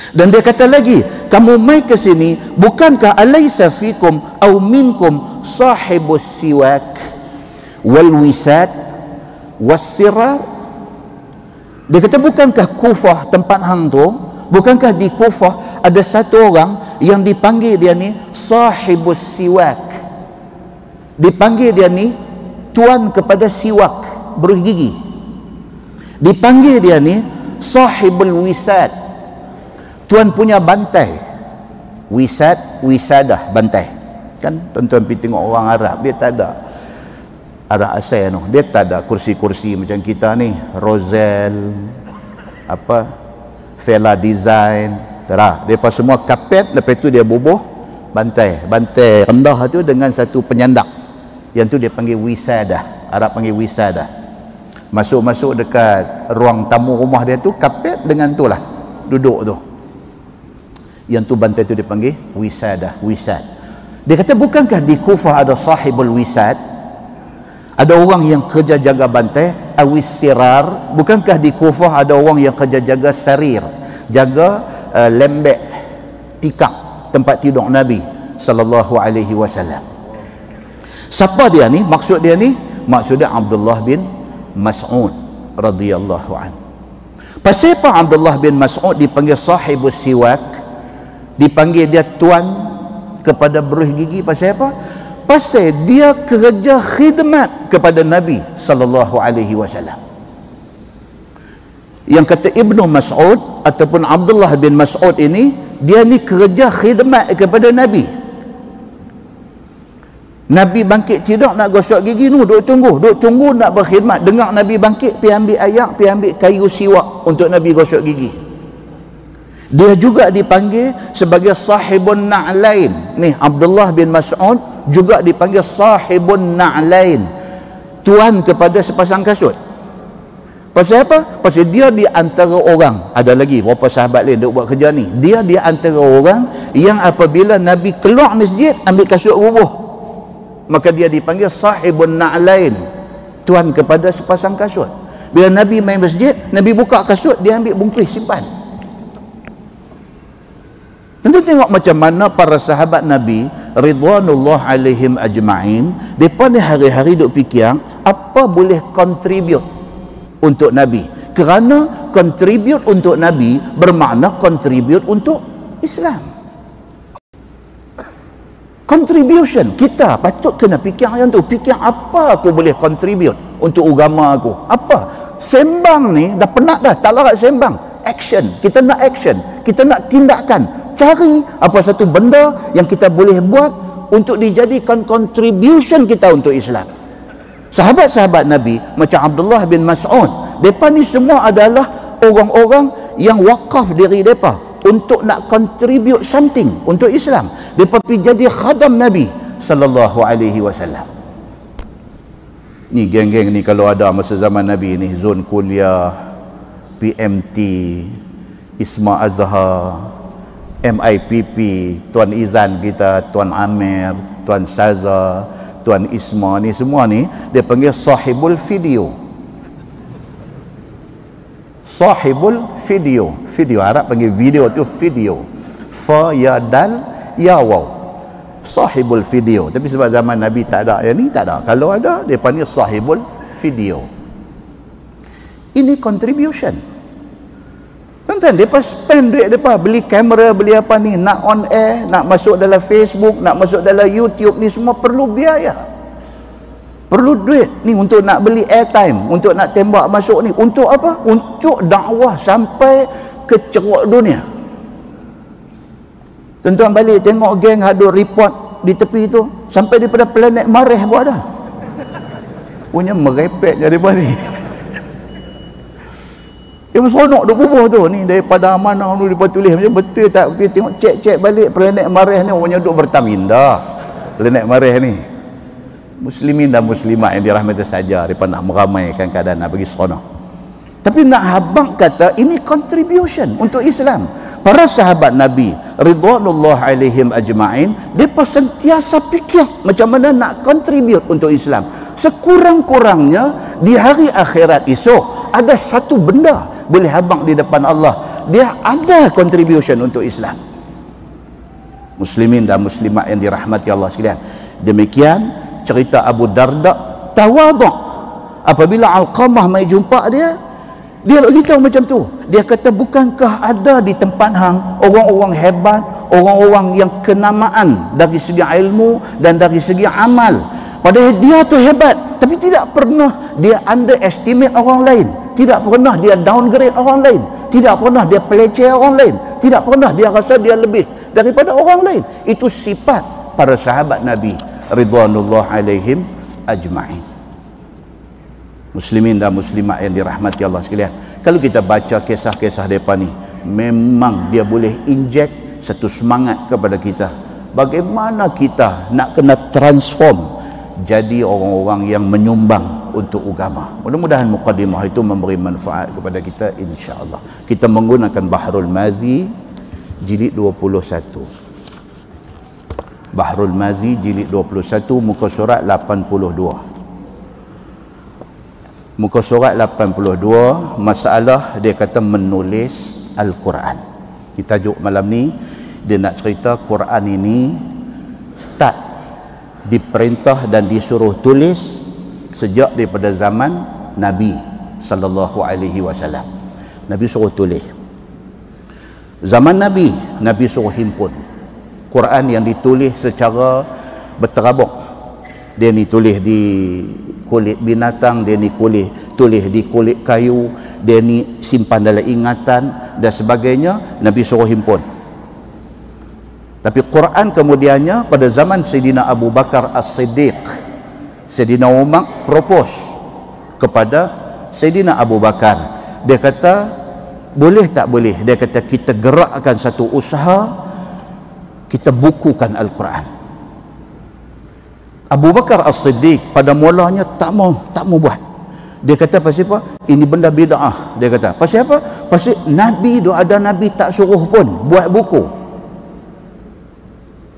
Dan dia kata lagi, kamu mai ke sini, bukankah alaysa fikum aw minkum sahibus siwak wal wisad was sirar? Dia kata, bukankah Kufah tempat hang tu, bukankah di Kufah ada satu orang yang dipanggil dia ni sahibus siwak, dipanggil dia ni tuan kepada siwak, beruh gigi, dipanggil dia ni sahibul wisad, tuan punya bantai. Wisad, wisadah, bantai. Kan tuan-tuan pergi tengok orang Arab, dia tak ada Arab asal no. Dia tak ada kursi-kursi macam kita ni, Roselle apa, Vela design, terah. Depa semua kapet, lepas tu dia bubuh bantai. Bantai rendah tu dengan satu penyandak. Yang tu dia panggil wisadah. Arab panggil wisadah. Masuk-masuk dekat ruang tamu rumah dia tu, kapet dengan tu lah duduk tu. Yang tu bantai tu dipanggil wisadah, wisad. Dia kata, bukankah di Kufah ada sahibul wisad, ada orang yang kerja jaga bantai, awis sirar, bukankah di Kufah ada orang yang kerja jaga sarir, jaga lembek, tikar, tempat tidur Nabi sallallahu alaihi wasallam. Siapa dia ni? Maksud dia ni, maksudnya Abdullah bin Mas'ud radhiyallahu an. Pasal apa Abdullah bin Mas'ud dipanggil sahibus siwak, dipanggil dia tuan kepada beruh gigi? Pasal apa? Pasal dia kerja khidmat kepada Nabi sallallahu alaihi wasallam. Yang kata Ibnu Mas'ud ataupun Abdullah bin Mas'ud ini, dia ni kerja khidmat kepada Nabi. Nabi bangkit tidur nak gosok gigi nu, duk tunggu nak berkhidmat. Dengar Nabi bangkit, pergi ambil ayak, pergi ambil kayu siwak untuk Nabi gosok gigi. Dia juga dipanggil sebagai sahibun na'lain. Nih, Abdullah bin Mas'ud juga dipanggil sahibun na'lain, tuan kepada sepasang kasut. Pasal apa? Pasal dia di antara orang, ada lagi berapa sahabat lain duk buat kerja ni, dia di antara orang yang apabila Nabi keluar masjid ambil kasut bubuh, maka dia dipanggil sahibun na'lain, tuan kepada sepasang kasut. Bila Nabi main masjid, Nabi buka kasut, dia ambil bungkus simpan. Tentu tengok macam mana para sahabat Nabi ridwanullah alaihim ajma'in, mereka ni hari-hari duk fikir apa boleh contribute untuk Nabi. Kerana contribute untuk Nabi bermakna contribute untuk Islam. Contribution, kita patut kena fikir yang tu. Fikir apa aku boleh contribute untuk agama aku. Apa? Sembang ni dah penat dah, tak larat sembang. Action, kita nak action, kita nak tindakan. Cari apa satu benda yang kita boleh buat untuk dijadikan contribution kita untuk Islam. Sahabat-sahabat Nabi macam Abdullah bin Mas'ud, mereka ni semua adalah orang-orang yang wakaf diri mereka untuk nak contribute something untuk Islam. Mereka pergi jadi khadam Nabi sallallahu alaihi wasallam. Ni geng-geng ni kalau ada masa zaman Nabi ni, Zon Kuliah, PMT, Isma Azhar, MIPP, Tuan Izan kita, Tuan Amir, Tuan Saza, Tuan Isma ni semua ni dia panggil sahibul video. Sahibul video. Video Arab panggil video tu video. Fa ya dal ya waw. Sahibul video. Tapi sebab zaman Nabi tak ada yang ni, tak ada. Kalau ada dia panggil sahibul video. Ini contribution. Tuan-tuan, mereka spend duit mereka beli kamera, beli apa ni, nak on air, nak masuk dalam Facebook, nak masuk dalam YouTube ni semua perlu biaya. Perlu duit ni untuk nak beli airtime, untuk nak tembak masuk ni. Untuk apa? Untuk dakwah sampai ke ceruk dunia. Tuan-tuan balik tengok geng ada report di tepi tu, sampai daripada planet Mareh buat dah. Punya merepek jadi apa ni. Dia seronok duk bubuh tu ni daripada mana tu dia tulis macam betul tak, kita tengok cek balik planet Mareh ni orang duk bertaminda. Planet Mareh ni muslimin dan muslimat yang dirahmati saja daripada nak meramaikan keadaan nak bagi seronok. Tapi nak habang kata ini contribution untuk Islam. Para sahabat Nabi ridwanullah alaihim ajma'in, mereka sentiasa fikir macam mana nak contribute untuk Islam. Sekurang-kurangnya di hari akhirat esok ada satu benda boleh habang di depan Allah, dia ada contribution untuk Islam. Muslimin dan muslimat yang dirahmati Allah sekalian, demikian cerita Abu Darda tawaduk. Apabila Alqamah mai jumpa dia beritahu macam tu. Dia kata, bukankah ada di tempat hang orang-orang hebat, orang-orang yang kenamaan dari segi ilmu dan dari segi amal. Padahal dia tu hebat, tapi tidak pernah dia underestimate orang lain, tidak pernah dia downgrade orang lain, tidak pernah dia peleceh orang lain, tidak pernah dia rasa dia lebih daripada orang lain. Itu sifat para sahabat Nabi ridwanullah alaihim ajma'in. Muslimin dan muslimat yang dirahmati Allah sekalian, kalau kita baca kisah-kisah mereka ni, memang dia boleh inject satu semangat kepada kita bagaimana kita nak kena transform jadi orang-orang yang menyumbang untuk agama. Mudah-mudahan mukadimah itu memberi manfaat kepada kita, insya-Allah. Kita menggunakan Bahrul Mazi jilid 21. Bahrul Mazi jilid 21 muka surat 82. Muka surat 82, masalah dia kata menulis Al-Quran. Kita tajuk malam ni dia nak cerita Quran ini start diperintah dan disuruh tulis sejak daripada zaman Nabi sallallahu alaihi wasallam. Nabi suruh tulis. Zaman Nabi suruh himpun Quran yang ditulis secara berterabuk. Dia ni tulis di kulit binatang, dia ni tulis di kulit kayu, dia ni simpan dalam ingatan dan sebagainya. Nabi suruh himpun. Tapi Quran kemudiannya pada zaman Sayyidina Abu Bakar As-Siddiq, Sayyidina Umar propose kepada Sayyidina Abu Bakar. Dia kata, boleh tak boleh? Dia kata, kita gerakkan satu usaha, kita bukukan Al-Quran. Abu Bakar As-Siddiq pada mulanya tak mau buat. Dia kata, pasal apa? Ini benda bid'ah. Dia kata, pasal apa? Pasal Nabi ada Nabi tak suruh pun buat buku.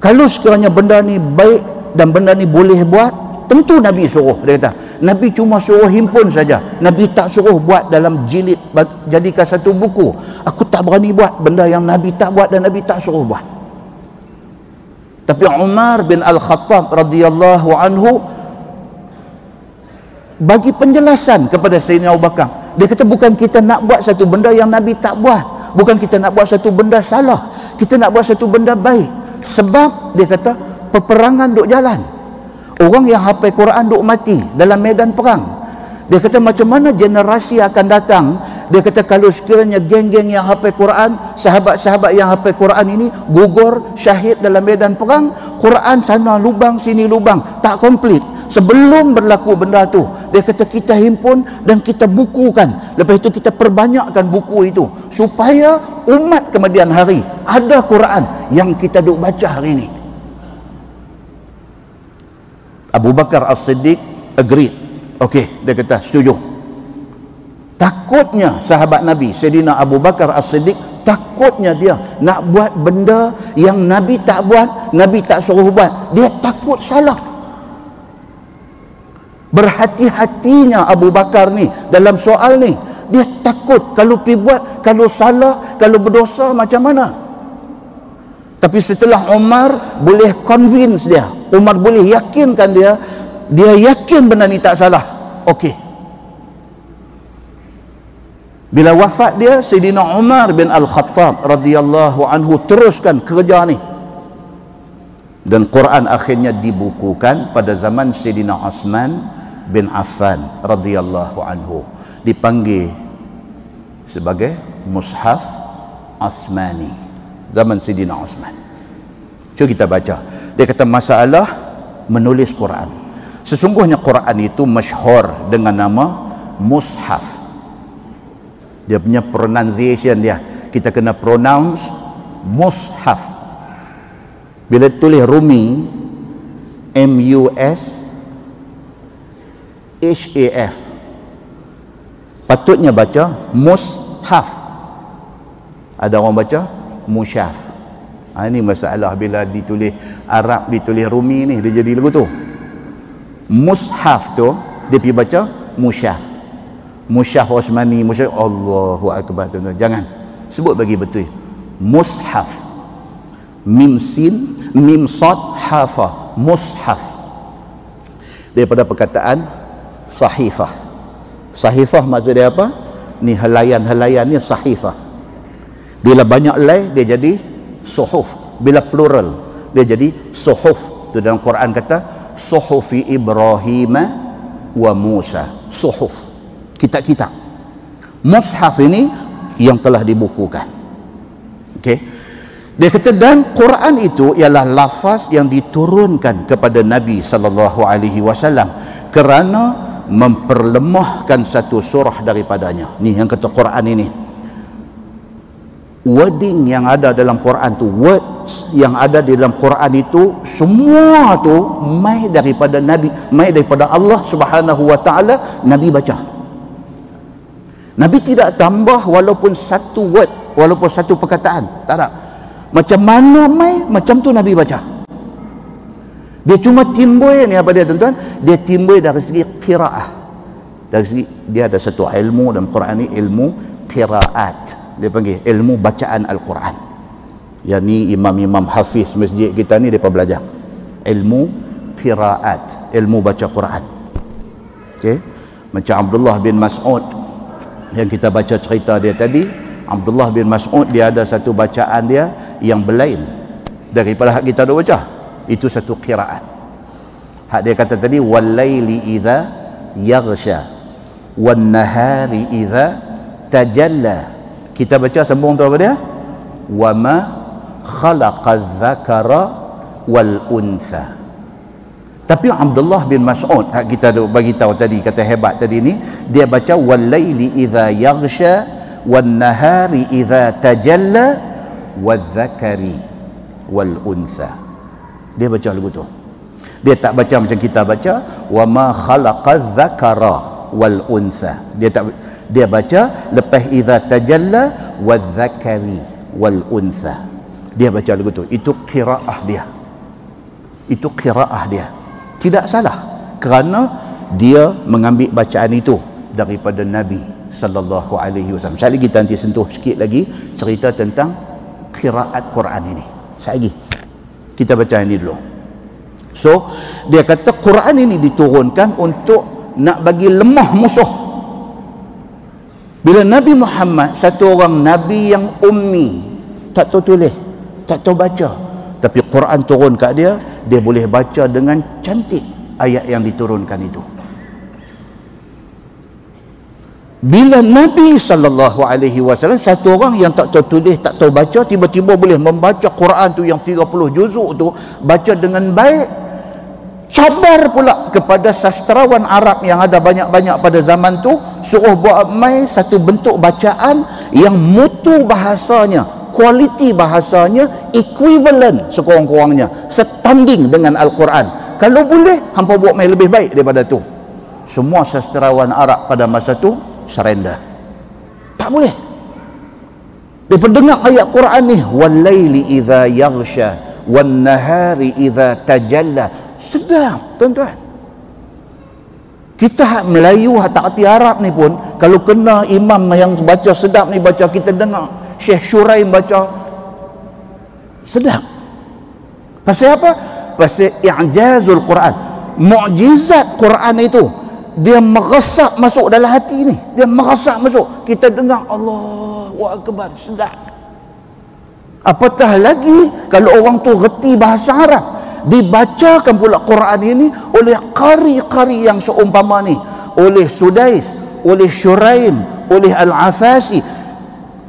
Kalau sekiranya benda ni baik dan benda ni boleh buat, tentu Nabi suruh. Dia kata, Nabi cuma suruh himpun saja. Nabi tak suruh buat dalam jilid, jadikan satu buku. Aku tak berani buat benda yang Nabi tak buat dan Nabi tak suruh buat. Tapi Umar bin Al-Khattab radhiyallahu anhu bagi penjelasan kepada Sayyidina Abu Bakar. Dia kata, bukan kita nak buat satu benda yang Nabi tak buat, bukan kita nak buat satu benda salah, kita nak buat satu benda baik. Sebab dia kata peperangan duk jalan, orang yang hafal Quran duk mati dalam medan perang. Dia kata macam mana generasi akan datang. Dia kata kalau sekiranya geng-geng yang hafal Quran, sahabat-sahabat yang hafal Quran ini gugur syahid dalam medan perang, Quran sana lubang sini lubang, tak komplit. Sebelum berlaku benda tu, dia kata kita himpun dan kita bukukan. Lepas itu kita perbanyakkan buku itu supaya umat kemudian hari ada Quran yang kita duk baca hari ini. Abu Bakar As-Siddiq agreed. Okey, dia kata setuju. Takutnya sahabat Nabi Sayyidina Abu Bakar As-Siddiq, takutnya dia nak buat benda yang Nabi tak buat, Nabi tak suruh buat. Dia takut salah. Berhati-hatinya Abu Bakar ni dalam soal ni. Dia takut kalau pergi buat, kalau salah, kalau berdosa macam mana. Tapi setelah Umar boleh convince dia, Umar boleh yakinkan dia, dia yakin benda ni tak salah. Okey. Bila wafat dia, Sayyidina Umar bin Al-Khattab radhiyallahu anhu teruskan kerja ni. Dan Quran akhirnya dibukukan pada zaman Sayyidina Uthman bin Affan radhiyallahu anhu. Dipanggil sebagai Mushaf Uthmani. Zaman Sayyidina Uthman. Cuba kita baca. Dia kata masalah menulis Quran. Sesungguhnya Quran itu masyhur dengan nama Mushaf. Dia punya pronunciation dia, kita kena pronounce Mushaf. Bila tulis Rumi, M-U-S-H-A-F, patutnya baca Mushaf. Ada orang baca Mushaf. Ini masalah bila ditulis Arab, ditulis Rumi ni, dia jadi lagu tu. Mushaf tu dia pergi baca Mushaf. Mushaf Osmani, Mushaf, Allahu Akbar, tuan-tuan. Jangan sebut bagi betul. Mushaf, mim sin, mim sad, hafa, mushaf. Daripada perkataan sahifah. Sahifah maksud dia apa? Ni helaian-helaian ni sahifah. Bila banyak helai dia jadi suhuf. Bila plural dia jadi suhuf. Tu dalam Quran kata suhufi Ibrahim wa Musa. Suhuf, kitab-kitab. Mushaf ini yang telah dibukukan. Okey. Dia kata dan Quran itu ialah lafaz yang diturunkan kepada Nabi sallallahu alaihi wasallam kerana memperlemahkan satu surah daripadanya. Ni yang kata Quran ini. Wording yang ada dalam Quran tu, words yang ada di dalam Quran itu, semua tu mai daripada Nabi, mai daripada Allah Subhanahu wa taala. Nabi baca. Nabi tidak tambah walaupun satu word, walaupun satu perkataan. Tak ada. Macam mana mai, macam tu Nabi baca. Dia cuma timbul ni apa dia, tuan-tuan? Dia timbul dari segi qiraah. Dari segi dia ada satu ilmu dalam Quran ni, ilmu qiraat. Dia panggil ilmu bacaan Al-Quran. Yang ni imam-imam hafiz masjid kita ni mereka belajar ilmu qiraat, ilmu baca Quran. Okey. Macam Abdullah bin Mas'ud yang kita baca cerita dia tadi. Abdullah bin Mas'ud dia ada satu bacaan dia yang berlain daripada hak kita dah baca. Itu satu qiraat. Hak dia kata tadi wal-laili idza yaghsha wan nahari idza tajalla. Kita baca sambung tu apa dia? Wa ma khalaqadz dzakara wal untha. Tapi Abdullah bin Mas'ud hak kita bagi tahu tadi, kata hebat tadi ni, dia baca wal laili idza yaghsha wan nahari idza tajalla wadz zakari wal untha. Dia baca lagu tu. Dia tak baca macam kita baca wa ma khalaqadz dzakara wal untha. Dia baca lepas idza tajalla wadz zakari wal untha. Dia baca lagu tu. Itu qiraah dia. Itu qiraah dia. Tidak salah kerana dia mengambil bacaan itu daripada Nabi sallallahu alaihi wasallam. Sekali lagi kita nanti sentuh sikit lagi cerita tentang qiraat Quran ini. Sekali lagi kita baca ini dulu. So dia kata Quran ini diturunkan untuk nak bagi lemah musuh. Bila Nabi Muhammad satu orang Nabi yang ummi, tak tahu tulis, tak tahu baca, tapi Quran turun kat dia, dia boleh baca dengan cantik ayat yang diturunkan itu. Bila Nabi sallallahu alaihi wasallam satu orang yang tak tahu tulis, tak tahu baca, tiba-tiba boleh membaca Quran tu yang 30 juzuk tu, baca dengan baik. Cabar pula kepada sastrawan Arab yang ada banyak-banyak pada zaman tu, suruh buat mai satu bentuk bacaan yang mutu bahasanya, kualiti bahasanya equivalent sekurang-kurangnya, setanding dengan Al-Quran. Kalau boleh hampa buat mai lebih baik daripada tu. Semua sastrawan Arab pada masa tu surrender. Tak boleh. Dia dengar ayat Quran ni, wal-laili idza yaghsha wan nahari idza tajalla. Sedap, tuan-tuan. Kita hak Melayu, hak tak erti Arab ni pun, kalau kena imam yang baca sedap ni baca, kita dengar Syekh Shuraim baca, sedap. Pasal apa? Pasal i'jazul Quran, mukjizat Quran itu. Dia meresap masuk dalam hati ni, dia meresap masuk, kita dengar Allahu Akbar, sedap. Apatah lagi kalau orang tu reti bahasa Arab, dibacakan pula Quran ini oleh qari-qari yang seumpama ni, oleh Sudais, oleh Shuraim, oleh Al-Afasi.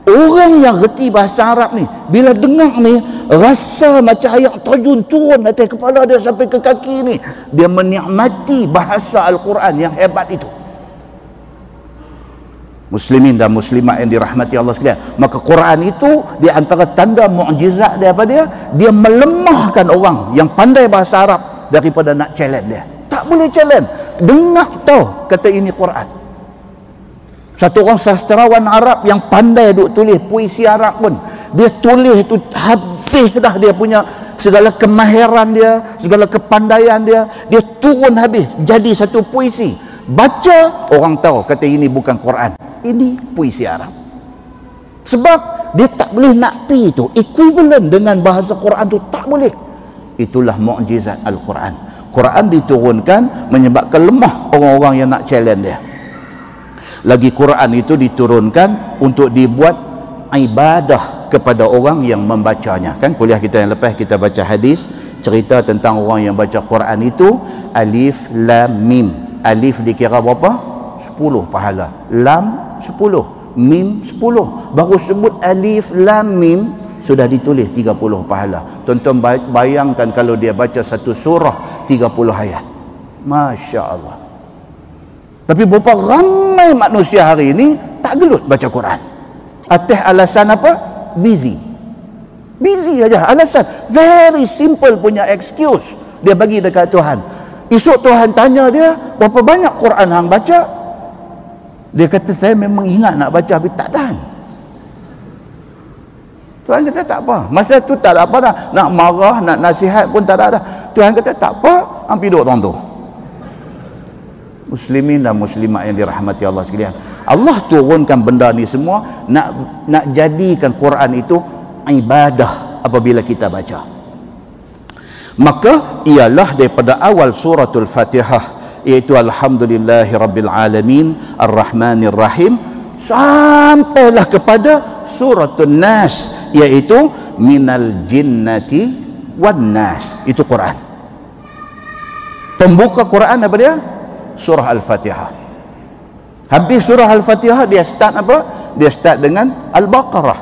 Orang yang reti bahasa Arab ni, bila dengar ni, rasa macam ayat terjun turun atas kepala dia sampai ke kaki ni. Dia menikmati bahasa Al-Quran yang hebat itu. Muslimin dan muslimat yang dirahmati Allah sekalian, maka Quran itu di antara tanda mukjizat dia apa dia? Dia melemahkan orang yang pandai bahasa Arab daripada nak challenge dia. Tak boleh challenge. Dengar tahu kata ini Quran. Satu orang sastrawan Arab yang pandai duk tulis puisi Arab pun, dia tulis itu habis dah, dia punya segala kemahiran dia, segala kepandaian dia, dia turun habis jadi satu puisi. Baca, orang tahu kata ini bukan Quran, ini puisi Arab. Sebab dia tak boleh nak pi itu equivalent dengan bahasa Quran tu, tak boleh. Itulah mukjizat Al-Quran. Quran diturunkan menyebabkan lemah orang-orang yang nak challenge dia. Lagi Quran itu diturunkan untuk dibuat ibadah kepada orang yang membacanya. Kan kuliah kita yang lepas kita baca hadis cerita tentang orang yang baca Quran itu, alif lam mim. Alif dikira berapa? 10 pahala. Lam 10, mim 10. Baru sebut alif lam mim sudah ditulis 30 pahala. Tuan-tuan bayangkan kalau dia baca satu surah 30 ayat. Masya Allah. Tapi berapa ramai manusia hari ini tak gelut baca Quran. Atas alasan apa? Busy. Busy aja alasan. Very simple punya excuse dia bagi dekat Tuhan. Esok Tuhan tanya dia, berapa banyak Quran hang baca? Dia kata, saya memang ingat nak baca tapi tak tahan. Tuhan kata tak apa. Masa tu tak ada apa dah. Nak marah, nak nasihat pun tak ada dah. Tuhan kata tak apa, hang pergi duduk orang tu. Muslimin dan muslimat yang dirahmati Allah sekalian, Allah turunkan benda ni semua nak jadikan Quran itu ibadah apabila kita baca. Maka ialah daripada awal suratul Fatihah, iaitu alhamdulillahi rabbil alamin arrahmanir rahim, sampailah kepada suratul Nas, iaitu minal jinnati wan nas. Itu Quran. Pembuka Quran apa dia? Surah Al-Fatihah. Habis surah Al-Fatihah dia start apa? Dia start dengan Al-Baqarah.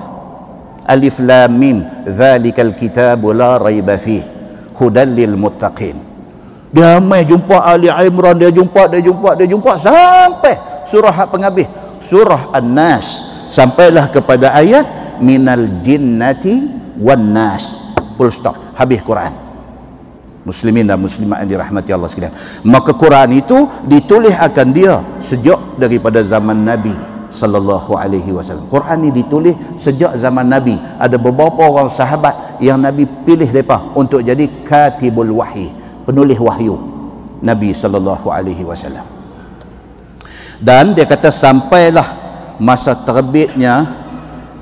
Alif lam mim dzalikal kitabu la raiba fihi hudal lil muttaqin. Dia mai jumpa Ali Imran, dia jumpa sampai surah penghabis, surah An-Nas, sampailah kepada ayat minal jinnati wan nas. Full stop, habis Quran. Muslimin dan muslimat yang dirahmati Allah sekalian, maka Quran itu ditulis akan dia sejak daripada zaman Nabi sallallahu alaihi wasallam. Quran ini ditulis sejak zaman Nabi. Ada beberapa orang sahabat yang Nabi pilih mereka untuk jadi katibul wahyi, penulis wahyu Nabi sallallahu alaihi wasallam. Dan dia kata sampailah masa terbitnya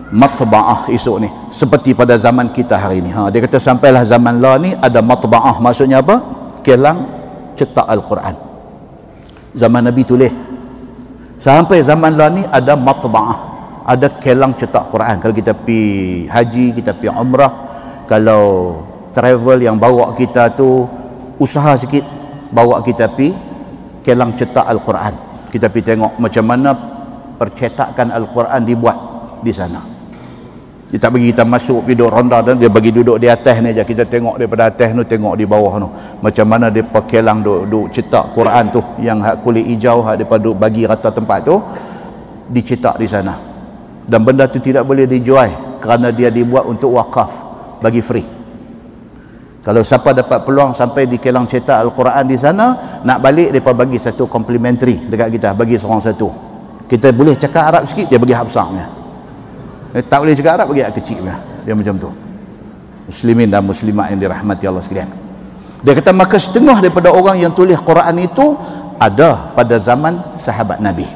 matba'ah esok ni, seperti pada zaman kita hari ni. Dia kata sampailah zaman lah ni ada matba'ah, maksudnya apa? Kelang cetak Al-Quran. Zaman Nabi tulis. Sampai zaman lah ni ada matba'ah, ada kelang cetak Quran. Kalau kita pergi haji, kita pergi umrah, kalau travel yang bawa kita tu usaha sikit bawa kita pergi kelang cetak Al-Quran. Kita pergi tengok macam mana percetakan Al-Quran dibuat di sana. Dia tak bagi kita masuk pergi duduk ronda, dan dia bagi duduk di atas ni aja. Kita tengok daripada atas tu, tengok di bawah tu macam mana dia perkelang duk cetak Quran tu, yang hak kulit hijau hak depa duk bagi rata tempat tu dicetak di sana. Dan benda tu tidak boleh dijual kerana dia dibuat untuk wakaf, bagi free. Kalau siapa dapat peluang sampai di kelang cetak Al-Quran di sana, nak balik depa bagi satu complimentary dekat kita, bagi seorang satu. Kita boleh cakap Arab sikit, dia bagi hak besarnya. Tak boleh cakap Arab, bagi hak kecil dia macam tu. Muslimin dan muslimat yang dirahmati Allah sekalian, dia kata maka setengah daripada orang yang tulis Quran itu ada pada zaman sahabat Nabi.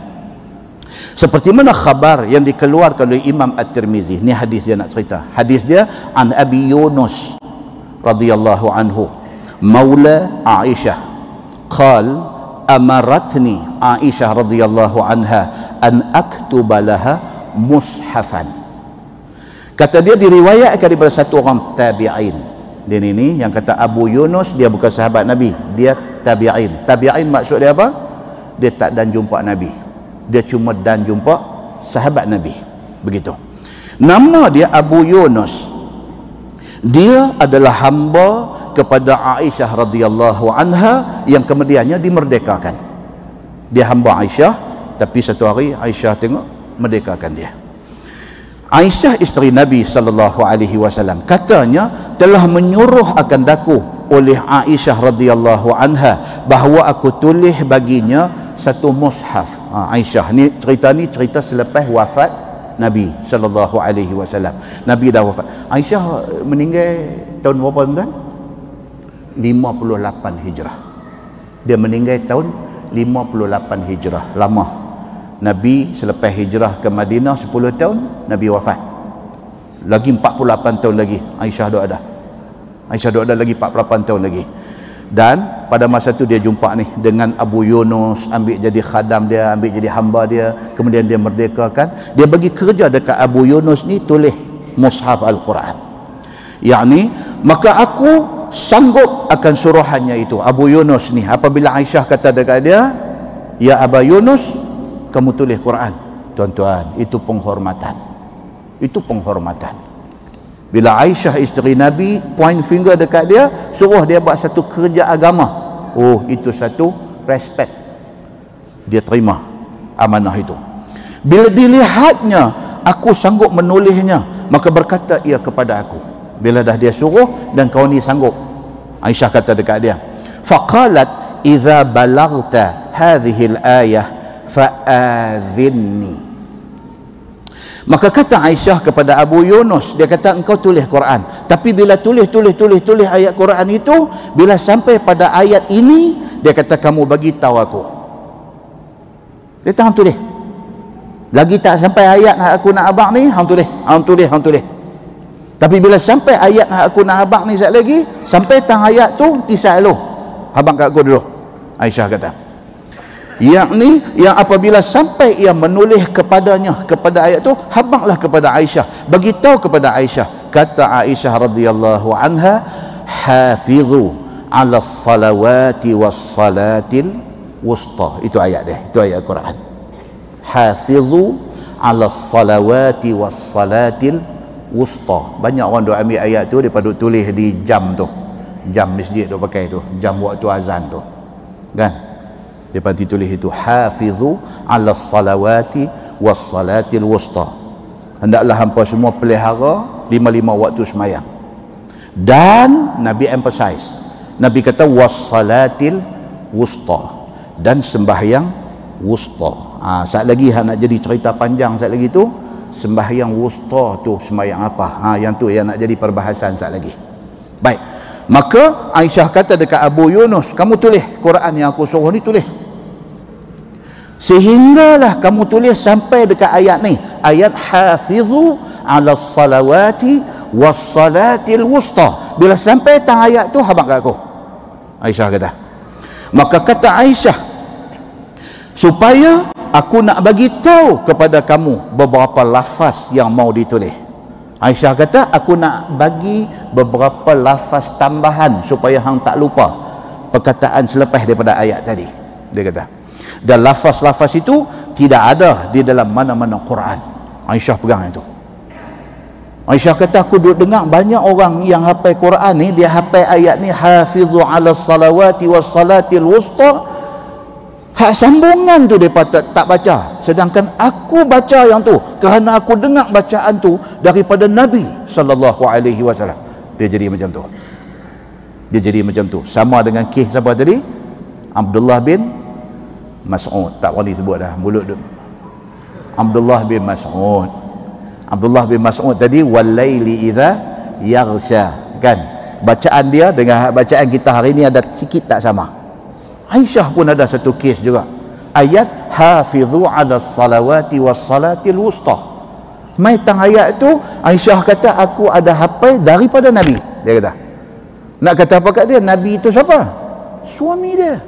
Seperti mana khabar yang dikeluarkan oleh Imam At-Tirmizi. Ni hadis dia nak cerita. Hadis dia an Abi Yunus radhiyallahu anhu maula Aisyah qal amaratni Aisyah radhiyallahu anha an aktuba laha mushafan. Kata dia diriwayatkan daripada satu orang tabi'in. Dia ni yang kata Abu Yunus, dia bukan sahabat Nabi, dia tabi'in. Tabi'in maksud dia apa? Dia tak dan jumpa Nabi, dia cuma dan jumpa sahabat Nabi, begitu. Nama dia Abu Yunus. Dia adalah hamba kepada Aisyah radhiyallahu anha yang kemudiannya dimerdekakan. Dia hamba Aisyah, tapi satu hari Aisyah tengok merdekakan dia. Aisyah isteri Nabi sallallahu alaihi wasallam katanya telah menyuruh akan daku oleh Aisyah radhiyallahu anha bahawa aku tulis baginya satu mushaf. Aisyah ni cerita selepas wafat Nabi sallallahu alaihi wasallam. Nabi dah wafat. Aisyah meninggal tahun berapa tuan? 58 Hijrah. Dia meninggal tahun 58 Hijrah. Lama. Nabi selepas hijrah ke Madinah 10 tahun, Nabi wafat. Lagi 48 tahun lagi Aisyah duk ada. Aisyah duk ada lagi 48 tahun lagi. Dan pada masa tu dia jumpa ni dengan Abu Yunus, ambil jadi khadam dia, ambil jadi hamba dia, kemudian dia merdekakan. Dia bagi kerja dekat Abu Yunus ni tulis mushaf Al-Quran. Yakni maka aku sanggup akan suruhannya itu. Abu Yunus ni apabila Aisyah kata dekat dia, ya Aba Yunus, kamu tulis Quran. Tuan-tuan, itu penghormatan. Itu penghormatan. Bila Aisyah isteri Nabi point finger dekat dia, suruh dia buat satu kerja agama, oh itu satu respect. Dia terima amanah itu. Bila dilihatnya aku sanggup menulisnya, maka berkata ia kepada aku, bila dah dia suruh dan kau ni sanggup. Aisyah kata dekat dia, faqalat idza balaghta hadhihi al-ayah fa'adhinni. Maka kata Aisyah kepada Abu Yunus, dia kata engkau tulis Quran, tapi bila tulis ayat Quran itu, bila sampai pada ayat ini, dia kata kamu bagi tahu aku. Dia tak tulis. Lagi tak sampai ayat hak aku nak abang ni, hang tulis. Tapi bila sampai ayat hak aku nak abang ni sekali lagi, sampai tang ayat tu tisal lu. Abang kat aku dulu. Aisyah kata. Yakni yang apabila sampai ia menulis kepadanya kepada ayat tu, habanglah kepada Aisyah, bagi tahu kepada Aisyah. Kata Aisyah radhiyallahu anha, hafizu ala salawati was salatil wusta. Itu ayat dia, itu ayat Quran. Hafizu ala salawati was salatil wusta. Banyak orang duk ambil ayat tu, depa duk tulis di jam tu, jam masjid duk pakai tu, jam waktu azan tu, kan? Dia panti tulis itu, hafizu ala salawati was salatil wusta. Hendaklah hampa semua pelihara 5 waktu semayang. Dan Nabi emphasize, Nabi kata was salatil wusta, dan sembahyang wusta. Saat lagi nak jadi cerita panjang saat lagi tu, sembahyang wusta tu sembahyang apa? Yang tu yang nak jadi perbahasan saat lagi. Baik. Maka Aisyah kata dekat Abu Yunus, kamu tulis Quran yang aku suruh ni, tulis. Sehinggalah kamu tulis sampai dekat ayat ni, ayat hafizu ala salawati was salatil wusta. Bila sampai tang ayat tu, habaq kat aku. Aisyah kata. Maka kata Aisyah, supaya aku nak bagi tahu kepada kamu beberapa lafaz yang mau ditulis. Aisyah kata, aku nak bagi beberapa lafaz tambahan supaya hang tak lupa perkataan selepas daripada ayat tadi. Dia kata, dan lafaz-lafaz itu tidak ada di dalam mana-mana Quran. Aisyah pegang itu. Aisyah kata, aku duduk dengar banyak orang yang hafal Quran ni, dia hafal ayat ni, hafizu ala salawati was salatil wusta, hak sambungan tu mereka tak baca. Sedangkan aku baca yang tu kerana aku dengar bacaan tu daripada Nabi sallallahu alaihi wasallam. Dia jadi macam tu. Dia jadi macam tu. Sama dengan kisah siapa tadi? Abdullah bin Mas'ud. Tak berani sebut dah, mulut dia Abdullah bin Mas'ud. Abdullah bin Mas'ud tadi walaili idza yaghsha, kan? Bacaan dia dengan bacaan kita hari ni ada sikit tak sama. Aisyah pun ada satu kes juga. Ayat hafizu 'ala salawati was salatil wusta. Mai tang ayat tu Aisyah kata aku ada hafal daripada Nabi. Dia kata. Nak kata apa kat dia? Nabi itu siapa? Suami dia.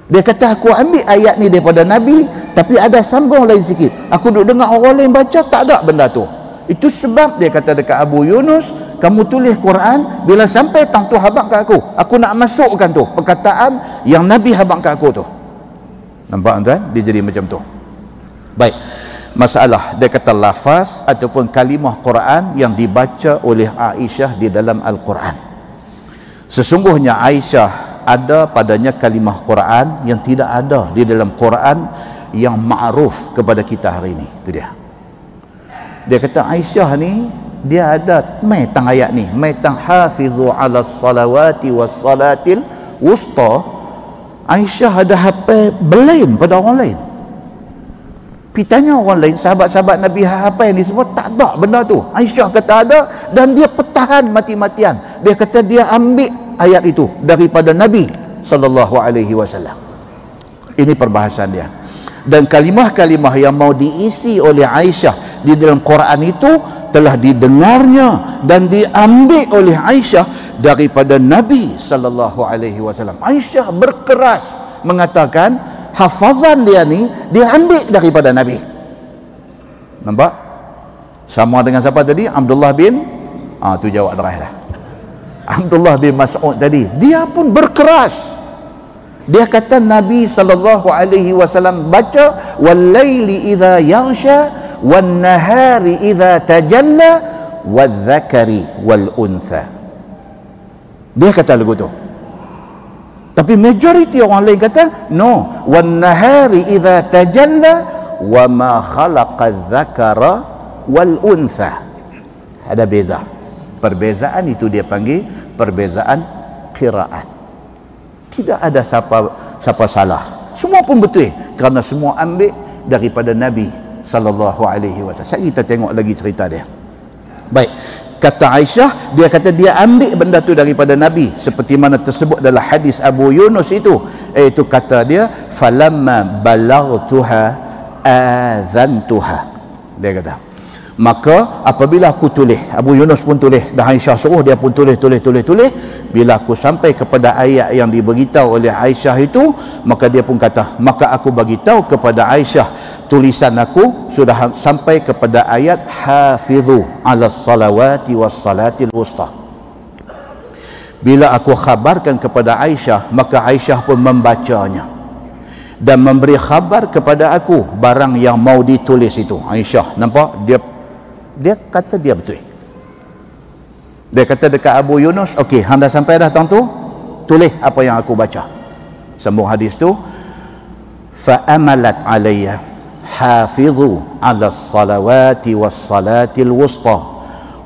Dia kata aku ambil ayat ni daripada Nabi, tapi ada sambung lain sikit. Aku duk dengar orang lain baca, tak ada benda tu. Itu sebab dia kata dekat Abu Yunus, kamu tulis Quran, bila sampai tang tu habaq kat aku nak masukkan tu perkataan yang Nabi habaq kat aku tu. Nampak tuan? Dia jadi macam tu. Baik. Masalah dia kata lafaz ataupun kalimah Quran yang dibaca oleh Aisyah di dalam Al-Quran. Sesungguhnya Aisyah ada padanya kalimah Quran yang tidak ada di dalam Quran yang ma'ruf kepada kita hari ini. Itu dia. Dia kata Aisyah ni dia ada mai tang ayat ni, mai tang hafizu 'ala salawati was salatil wusta. Aisyah ada hafal belain pada orang lain. Tanya orang lain, sahabat-sahabat Nabi apa yang disebut, tak ada benda tu. Aisyah kata ada, dan dia pertahan mati-matian. Dia kata dia ambil ayat itu daripada Nabi sallallahu alaihi wasallam. Ini perbahasan dia. Dan kalimah-kalimah yang mau diisi oleh Aisyah di dalam Quran itu telah didengarnya dan diambil oleh Aisyah daripada Nabi sallallahu alaihi wasallam. Aisyah berkeras mengatakan hafazan dia ni dia ambil daripada Nabi. Nampak? Sama dengan siapa tadi? Abdullah bin tu jawab dah. Abdullah bin Mas'ud tadi, dia pun berkeras. Dia kata Nabi sallallahu alaihi wasallam baca wal-laili idza yaghsha wan-nahari idza tajalla wadh-dhakari wal-untha. Dia kata lagu tu. Tapi majoriti orang lain kata no, wan-nahari idza tajalla wa ma khalaqa adh-dhakara wal-untha. Ada beza. Perbezaan itu dia panggil perbezaan qiraat. Tidak ada siapa salah. Semua pun betul kerana semua ambil daripada Nabi sallallahu alaihi wasallam. Kita tengok lagi cerita dia. Baik. Kata Aisyah, dia kata dia ambil benda tu daripada Nabi seperti mana tersebut dalam hadis Abu Yunus itu. Itu kata dia falamma balaghtuha azantuha. Dia kata maka apabila aku tulis, Abu Yunus pun tulis dan Aisyah suruh dia pun tulis. Bila aku sampai kepada ayat yang diberitahu oleh Aisyah itu, maka dia pun kata, maka aku bagi tahu kepada Aisyah tulisan aku sudah sampai kepada ayat hafizu 'ala salawati was salatil wusta. Bila aku khabarkan kepada Aisyah, maka Aisyah pun membacanya dan memberi khabar kepada aku barang yang mau ditulis itu. Aisyah nampak, dia kata dia betul. Dia kata dekat Abu Yunus, okey, hang dah sampai dah tang tu, tulis apa yang aku baca. Sambung hadis tu, fa amalat alayya hafizu 'ala salawati was salatil wusta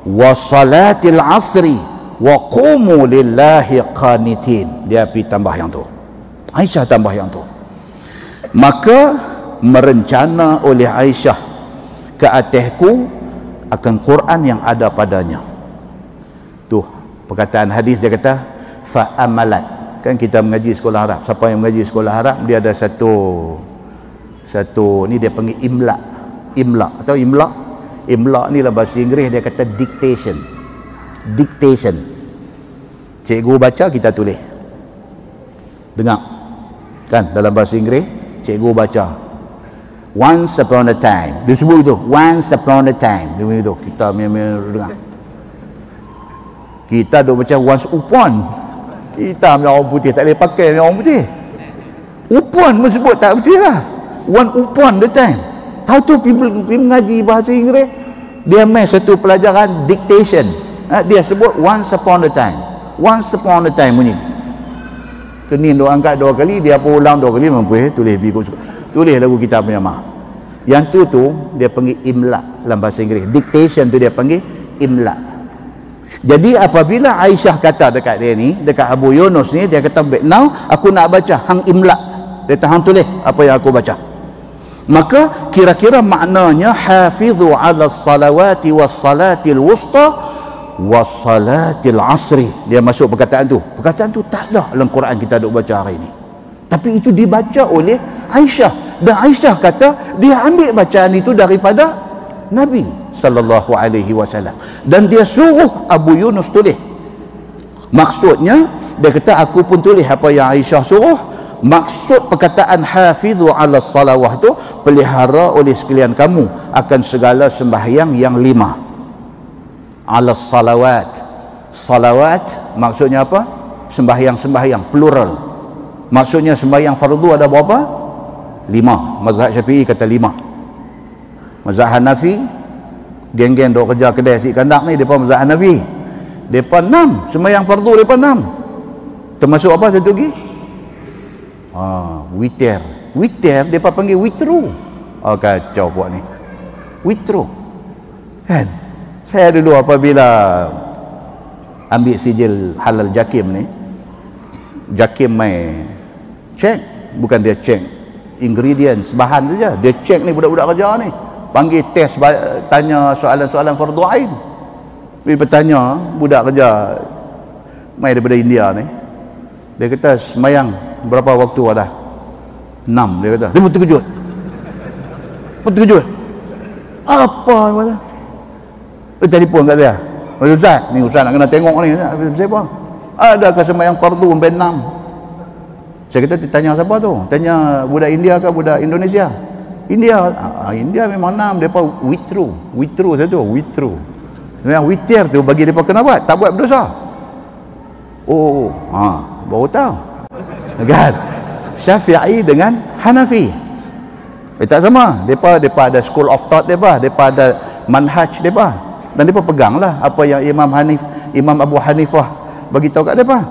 wa salatil asri wa qumu lillahi qanitin. Dia pergi tambah yang tu. Aisyah tambah yang tu. Maka merencana oleh Aisyah ke atasku akan Quran yang ada padanya. Tu perkataan hadis dia kata fa amalat. Kan kita mengaji sekolah Arab, siapa yang mengaji sekolah Arab dia ada satu ni dia panggil imla atau imla ni lah bahasa Inggeris dia kata dictation. Cikgu baca kita tulis, dengar kan dalam bahasa Inggeris cikgu baca once upon a time, dia sebut itu once upon a time, dia begitu. Kita dengar, kita duk baca once upon, kita punya orang putih tak boleh pakai punya orang putih. Upon pun sebut tak betul lah. One upon the time. Tahu tu pergi mengaji bahasa Inggeris, dia main satu pelajaran dictation. Dia sebut once upon a time. Once upon a time bunyi. Kening duk angkat 2 kali, dia pun ulang 2 kali, mampu tulis lagu kita punya mah. Yang tu dia panggil imla dalam bahasa Inggeris. Dictation tu dia panggil imla. Jadi apabila Aisyah kata dekat dia ni, dekat Abu Yunus ni, dia kata now aku nak baca hang imla. Dia tahan tulis apa yang aku baca. Maka kira-kira maknanya hafizu ala salawati was salatil wusta was salatil asri. Dia masuk perkataan tu. Perkataan tu tak ada dalam Quran kita duk baca hari ini. Tapi itu dibaca oleh Aisyah. Dan Aisyah kata dia ambil bacaan itu daripada Nabi sallallahu alaihi wasallam. Dan dia suruh Abu Yunus tulis. Maksudnya dia kata aku pun tulis apa yang Aisyah suruh. Maksud perkataan hafizu ala salawah tu, pelihara oleh sekalian kamu akan segala sembahyang yang 5. Ala salawat. Salawat maksudnya apa? Sembahyang-sembahyang plural. Maksudnya sembahyang fardu ada berapa? 5. Mazhab Syafi'i kata 5. Mazhab Hanafi, geng-geng duk kerja kedai si kandak ni, depa mazhab Hanafi. Depa 6, sembahyang fardu depa 6. Termasuk apa satu lagi? Witir. Witir depa panggil witru. Kacau buat ni. Witru. Kan? Saya dulu apabila ambil sijil halal JAKIM ni, JAKIM mai cek, bukan dia cek ingredients, bahan saja. Dia cek ni budak-budak kerja ni. Panggil test, tanya soalan-soalan fardu ain. Bila bertanya budak kerja mai daripada India ni, dia kata semayang berapa waktu ada? 6. Dia kata. Dia pun terkejut. Apa dia kata? Telefon kat dia. Ustaz, ni Ustaz nak kena tengok ni. Siapa? Adakah semayang fardu sampai 6? Saya kata tanya siapa tu? Tanya budak India ke budak Indonesia? India. India memang 6. Depa witru satu, witru. Semayang witir tu bagi depa kena buat, tak buat berdosa. Baru tahu. Kan? Syafi'i dengan Hanafi. Tak sama. Depa ada school of thought depa ada manhaj depa. Dan depa peganglah apa yang Imam Abu Hanifah bagi tahu kat depa.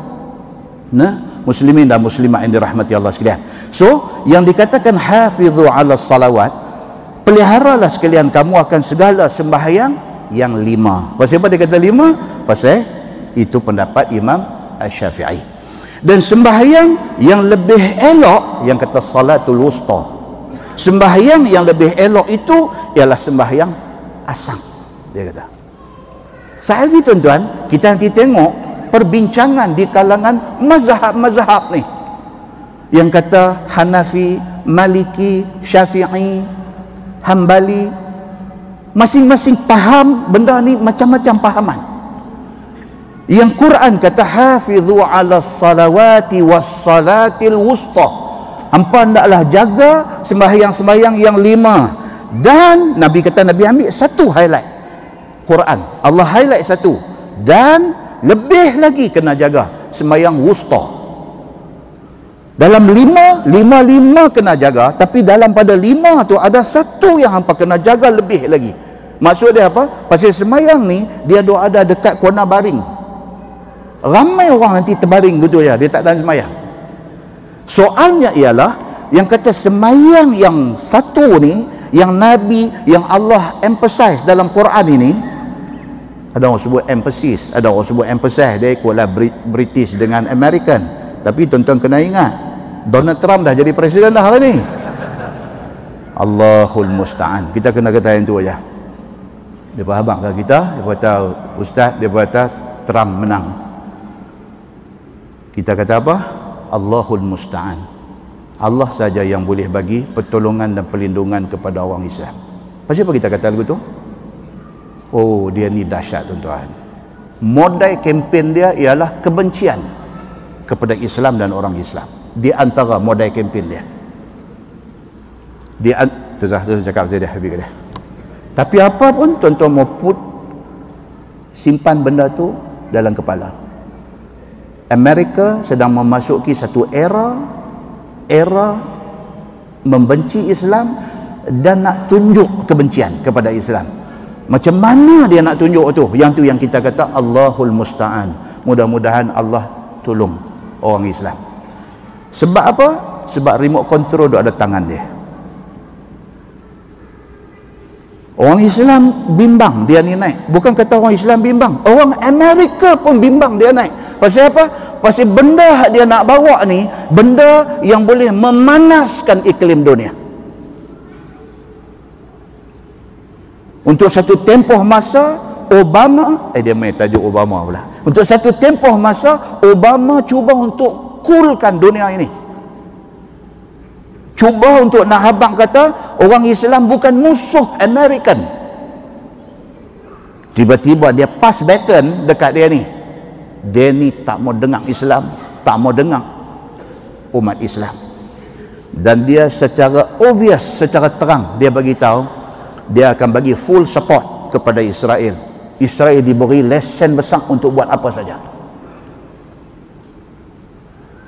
Nah, muslimin dan muslimat yang dirahmati Allah sekalian. So, yang dikatakan hafizu ala salawat, peliharalah sekalian kamu akan segala sembahyang yang 5. Pasal apa dia kata 5? Pasal itu pendapat Imam Asy-Syafi'i. Dan sembahyang yang lebih elok, yang kata salatul wusta, sembahyang yang lebih elok itu ialah sembahyang asang, dia kata. Saat ini tuan-tuan, kita nanti tengok perbincangan di kalangan mazhab-mazhab ni, yang kata Hanafi, Maliki, Syafi'i, Hambali, masing-masing faham benda ni macam-macam fahaman. Yang Quran kata hafizu ala salawati was salatil wusta, hampa hendaklah jaga sembahyang-sembahyang yang 5. Dan Nabi kata, Nabi ambil satu highlight Quran, Allah highlight satu, dan lebih lagi kena jaga sembahyang wusta. Dalam 5 kena jaga, tapi dalam pada 5 tu ada satu yang hampa kena jaga lebih lagi. Maksud dia apa? Pasal sembahyang ni dia doa ada dekat corner baring. Ramai orang nanti terbaring gitu ya, dia tak dalam sembahyang. Soalnya ialah yang kata sembahyang yang satu ni, yang Nabi, yang Allah emphasize dalam Quran ini, ada orang sebut emphasis, ada orang sebut emphasize, dia ikutlah British dengan American. Tapi tuan-tuan kena ingat, Donald Trump dah jadi presiden dah hari ni. Allahul musta'an. Kita kena kata yang tu aja. Dia faham ke kita? Dia kata ustaz, dia kata Trump menang. Kita kata apa? Allahul musta'an. Allah saja yang boleh bagi pertolongan dan perlindungan kepada orang Islam. Pasal apa kita kata begitu? Oh, dia ni dahsyat tuan-tuan. Modal kempen dia ialah kebencian kepada Islam dan orang Islam. Di antara modal kempen dia. Tu saya cakap saya dah habis dia. Tapi apa pun tuan-tuan mau put, simpan benda tu dalam kepala. Amerika sedang memasuki satu era membenci Islam dan nak tunjuk kebencian kepada Islam. Macam mana dia nak tunjuk tu? Yang tu yang kita kata Allahul musta'an. Mudah-mudahan Allah tolong orang Islam. Sebab apa? Sebab remote control duk ada tangan dia. Orang Islam bimbang dia ni naik. Bukan kata orang Islam bimbang, orang Amerika pun bimbang dia naik. Pasal apa? Pasal benda dia nak bawa ni, benda yang boleh memanaskan iklim dunia. Untuk satu tempoh masa Obama, dia main tajuk Obama pula. Untuk satu tempoh masa Obama cuba untuk coolkan dunia ini. Cuba untuk nak habaq kata orang Islam bukan musuh American. Tiba-tiba dia pass baton dekat dia ni. Dia ni tak mau dengar Islam, tak mau dengar umat Islam. Dan dia secara obvious, secara terang dia bagi tahu dia akan bagi full support kepada Israel. Israel diberi lesen besar untuk buat apa saja.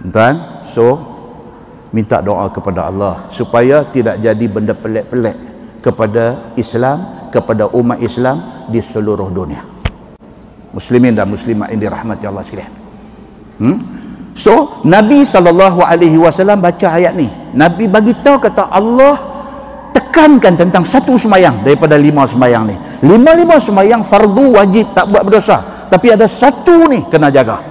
Tuan, so minta doa kepada Allah supaya tidak jadi benda pelik-pelik kepada Islam, kepada umat Islam di seluruh dunia. Muslimin dan muslimat yang dirahmati Allah sekalian. So Nabi SAW baca ayat ni. Nabi bagi tahu kata Allah tekankan tentang satu semayang daripada 5 semayang ni. 5 semayang fardu wajib, tak buat berdosa. Tapi ada satu ni kena jaga.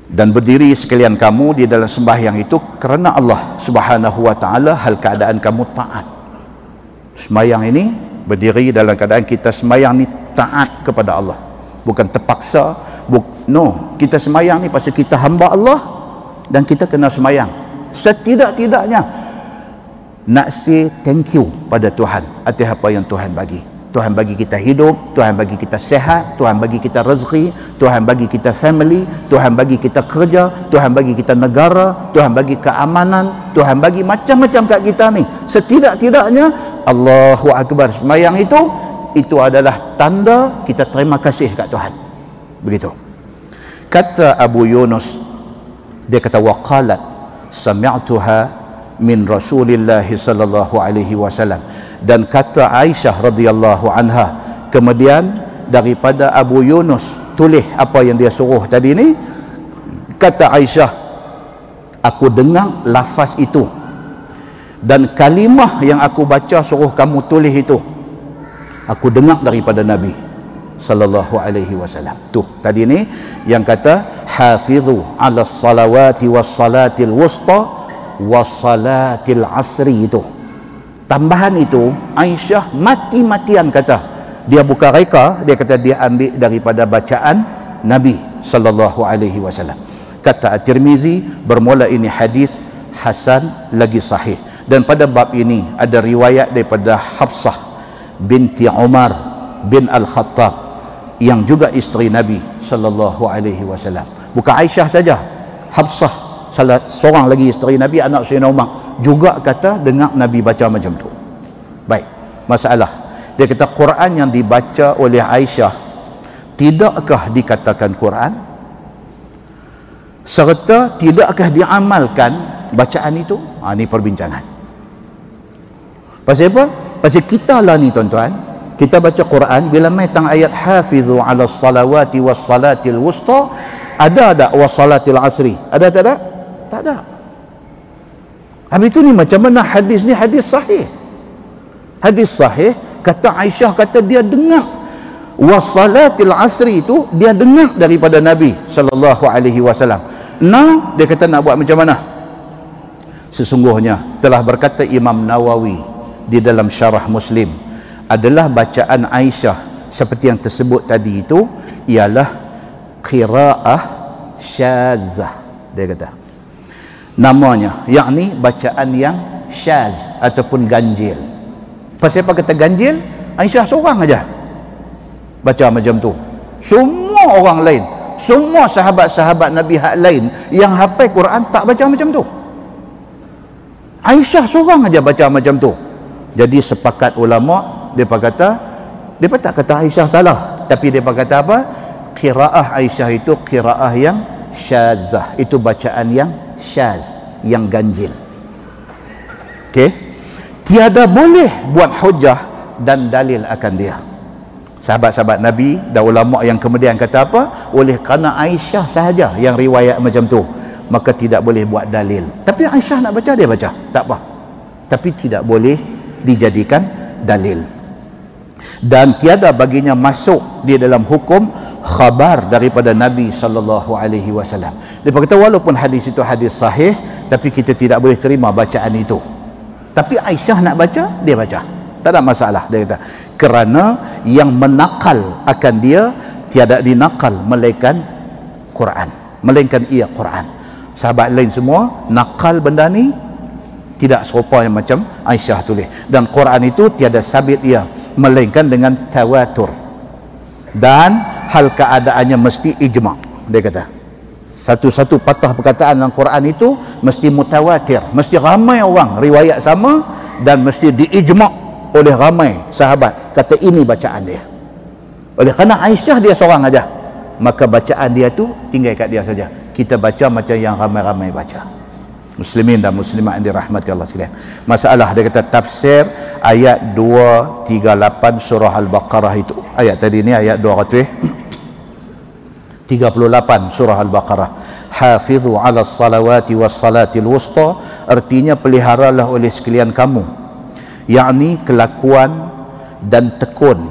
Dan berdiri sekalian kamu di dalam sembahyang itu kerana Allah Subhanahu wa taala, hal keadaan kamu taat. Semayang ini berdiri dalam keadaan kita semayang ni taat kepada Allah. Bukan terpaksa, no, kita semayang ni pasal kita hamba Allah dan kita kena semayang. Setidak-tidaknya nak say thank you pada Tuhan atas apa yang Tuhan bagi. Tuhan bagi kita hidup, Tuhan bagi kita sehat, Tuhan bagi kita rezeki, Tuhan bagi kita family, Tuhan bagi kita kerja, Tuhan bagi kita negara, Tuhan bagi keamanan, Tuhan bagi macam-macam kat kita ni. Setidak-tidaknya Allahu Akbar semayang itu adalah tanda kita terima kasih kat Tuhan. Begitu. Kata Abu Yunus, dia kata waqalat sami'tuha min Rasulillah sallallahu alaihi wasallam, dan kata Aisyah radhiyallahu anha, kemudian daripada Abu Yunus tulis apa yang dia suruh tadi ni. Kata Aisyah, aku dengar lafaz itu dan kalimah yang aku baca suruh kamu tulis itu aku dengar daripada Nabi sallallahu alaihi wasallam. Tu tadi ni yang kata hafizu ala salawati was salatil wusta was salatil asri, itu tambahan itu Aisyah mati-matian kata dia buka reka, dia kata dia ambil daripada bacaan Nabi sallallahu alaihi wasallam. Kata At-Tirmizi bermula ini hadis hasan lagi sahih, dan pada bab ini ada riwayat daripada Hafsah binti Umar bin Al-Khattab yang juga isteri Nabi sallallahu alaihi wasallam. Bukan Aisyah saja, Hafsah salah seorang lagi isteri Nabi, anak Sayyidina Umar, juga kata dengar Nabi baca macam tu. Baik, masalah dia kata Quran yang dibaca oleh Aisyah tidakkah dikatakan Quran, serta tidakkah diamalkan bacaan itu? Ini perbincangan. Pasal apa? Pasal kita lah ni tuan-tuan, kita baca Quran bila mai tang ayat hafizu ala salawati was salatil wusta, ada tak was salatil asri? Ada tak ada? Tak ada. Habis itu ni macam mana hadis ni hadis sahih. Hadis sahih kata Aisyah kata dia dengar wasalatil asri itu dia dengar daripada Nabi sallallahu alaihi wasallam. Nah, dia kata nak buat macam mana? Sesungguhnya telah berkata Imam Nawawi di dalam syarah Muslim, adalah bacaan Aisyah seperti yang tersebut tadi itu ialah qiraah syazah. Dia kata namanya, yakni bacaan yang syaz ataupun ganjil. Pasal apa kata ganjil? Aisyah seorang aja baca macam tu. Semua orang lain, semua sahabat-sahabat Nabi hak lain yang hafal Quran tak baca macam tu. Aisyah seorang aja baca macam tu. Jadi sepakat ulama, depa kata, depa tak kata Aisyah salah, tapi depa kata apa? Qiraah Aisyah itu qiraah yang syazah, itu bacaan yang syaz, yang ganjil. Okey, tiada boleh buat hujah dan dalil akan dia. Sahabat-sahabat Nabi dan ulama yang kemudian kata apa? Oleh kerana Aisyah sahaja yang riwayat macam tu, maka tidak boleh buat dalil. Tapi Aisyah nak baca, dia baca, tak apa. Tapi tidak boleh dijadikan dalil. Dan tiada baginya masuk di dalam hukum khabar daripada Nabi sallallahu alaihi wasallam. Dia kata walaupun hadis itu hadis sahih, tapi kita tidak boleh terima bacaan itu. Tapi Aisyah nak baca, dia baca. tak ada masalah, dia kata, kerana yang menakal akan dia tiada dinakal melainkan Quran, melainkan ia Quran. Sahabat lain semua nakal benda ni tidak serupa yang macam Aisyah tulis, dan Quran itu tiada sabit ia melainkan dengan tawatur, dan hal keadaannya mesti ijma'. Dia kata satu-satu patah perkataan dalam Quran itu mesti mutawatir, mesti ramai orang riwayat sama, dan mesti diijma' oleh ramai sahabat kata ini bacaan dia. Oleh kerana Aisyah dia seorang aja, maka bacaan dia tu tinggal kat dia saja. Kita baca macam yang ramai-ramai baca. Muslimin dan muslimat yang dirahmati Allah sekalian. Masalah dia kata tafsir ayat 238 surah Al-Baqarah itu. Ayat tadi ni ayat 238 surah Al-Baqarah. Hafizu 'ala salawati was salatil wusta, artinya peliharalah oleh sekalian kamu, yakni kelakuan dan tekun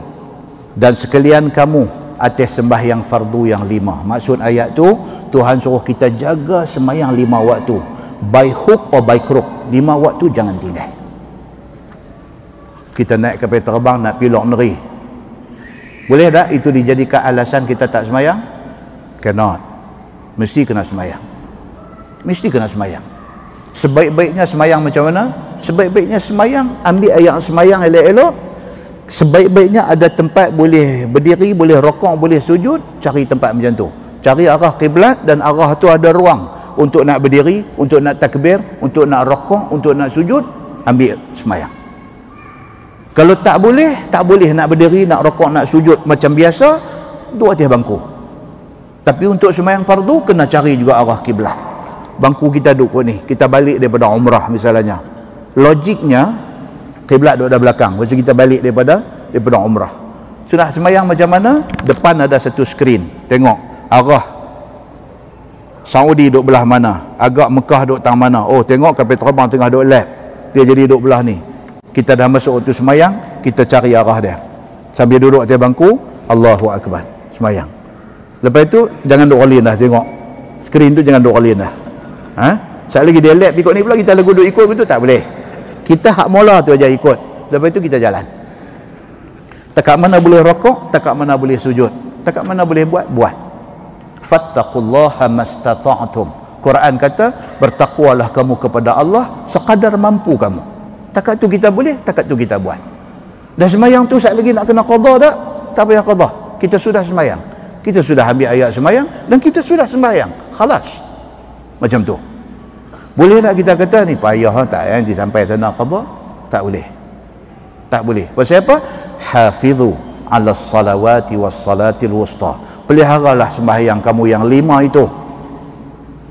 dan sekalian kamu atas sembahyang fardu yang 5. Maksud ayat tu, Tuhan suruh kita jaga sembahyang 5 waktu, by hook or by crook. 5 waktu jangan tinggal. Kita naik kapal terbang nak pergi luar negeri, boleh tak itu dijadikan alasan kita tak sembahyang? Cannot. Mesti kena sembahyang, mesti kena sembahyang. Sebaik-baiknya sembahyang macam mana? Sebaik-baiknya sembahyang, ambil ayat sembahyang elok-elok. Sebaik-baiknya ada tempat boleh berdiri, boleh rokok, boleh sujud, cari tempat macam tu. Cari arah kiblat, dan arah tu ada ruang untuk nak berdiri, untuk nak takbir, untuk nak rokok, untuk nak sujud, ambil sembahyang. Kalau tak boleh nak berdiri, nak rokok, nak sujud macam biasa, duduk atas bangku. Tapi untuk sembahyang fardu kena cari juga arah kiblat. Bangku kita duduk ni, kita balik daripada umrah misalnya, logiknya kiblat duduk dah belakang, lepas tu kita balik daripada umrah. Sudah sembahyang macam mana? Depan ada satu skrin, tengok arah Saudi duduk belah mana, agak Mekah duduk tang mana. Oh, tengok kapal terbang tengah duduk left, dia jadi duduk belah ni. Kita dah masuk waktu sembahyang, kita cari arah dia sambil duduk atas bangku, Allahu Akbar, sembahyang. Lepas tu jangan duduk olin dah, tengok skrin tu, jangan duduk olin dah. Sekali lagi dia left ikut ni pula, kita lagu duduk ikut gitu, tak boleh. Kita hak mula tu aja ikut, lepas tu kita jalan. Takat mana boleh rokok, takat mana boleh sujud, takat mana boleh buat. Fattaqullaha mastata'tum. Quran kata bertakwalah kamu kepada Allah sekadar mampu kamu. Takat tu kita boleh, takat tu kita buat. Dah sembahyang tu sekali lagi nak kena qada tak? Tak payah qada. Kita sudah sembahyang, kita sudah ambil ayat sembahyang, dan kita sudah sembahyang, khalas. Macam tu. Boleh tak kita kata ni payah tak nanti sampai sana qada? Tak boleh. Tak boleh. Pasal apa? Hafizu 'ala salawati was salatil wusta. Peliharalah sembahyang kamu yang 5 itu,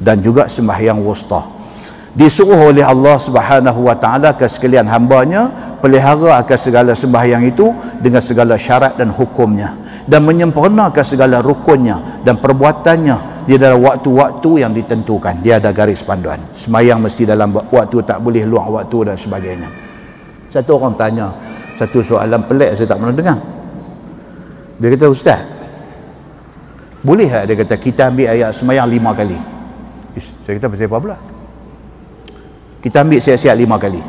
dan juga sembahyang wusta. Disuruh oleh Allah Subhanahu wa taala ke sekalian hamba-Nya pelihara akan segala sembahyang itu dengan segala syarat dan hukumnya, dan menyempurnakan segala rukunnya dan perbuatannya di dalam waktu-waktu yang ditentukan. Dia ada garis panduan. Sembahyang mesti dalam waktu, tak boleh luar waktu dan sebagainya. Satu orang tanya satu soalan pelik, saya tak pernah dengar. Dia kata, ustaz, boleh tak, dia kata, kita ambil ayat sembahyang 5 kali? Saya kata, pasal apa pula? Kita ambil siap-siap 5 kali.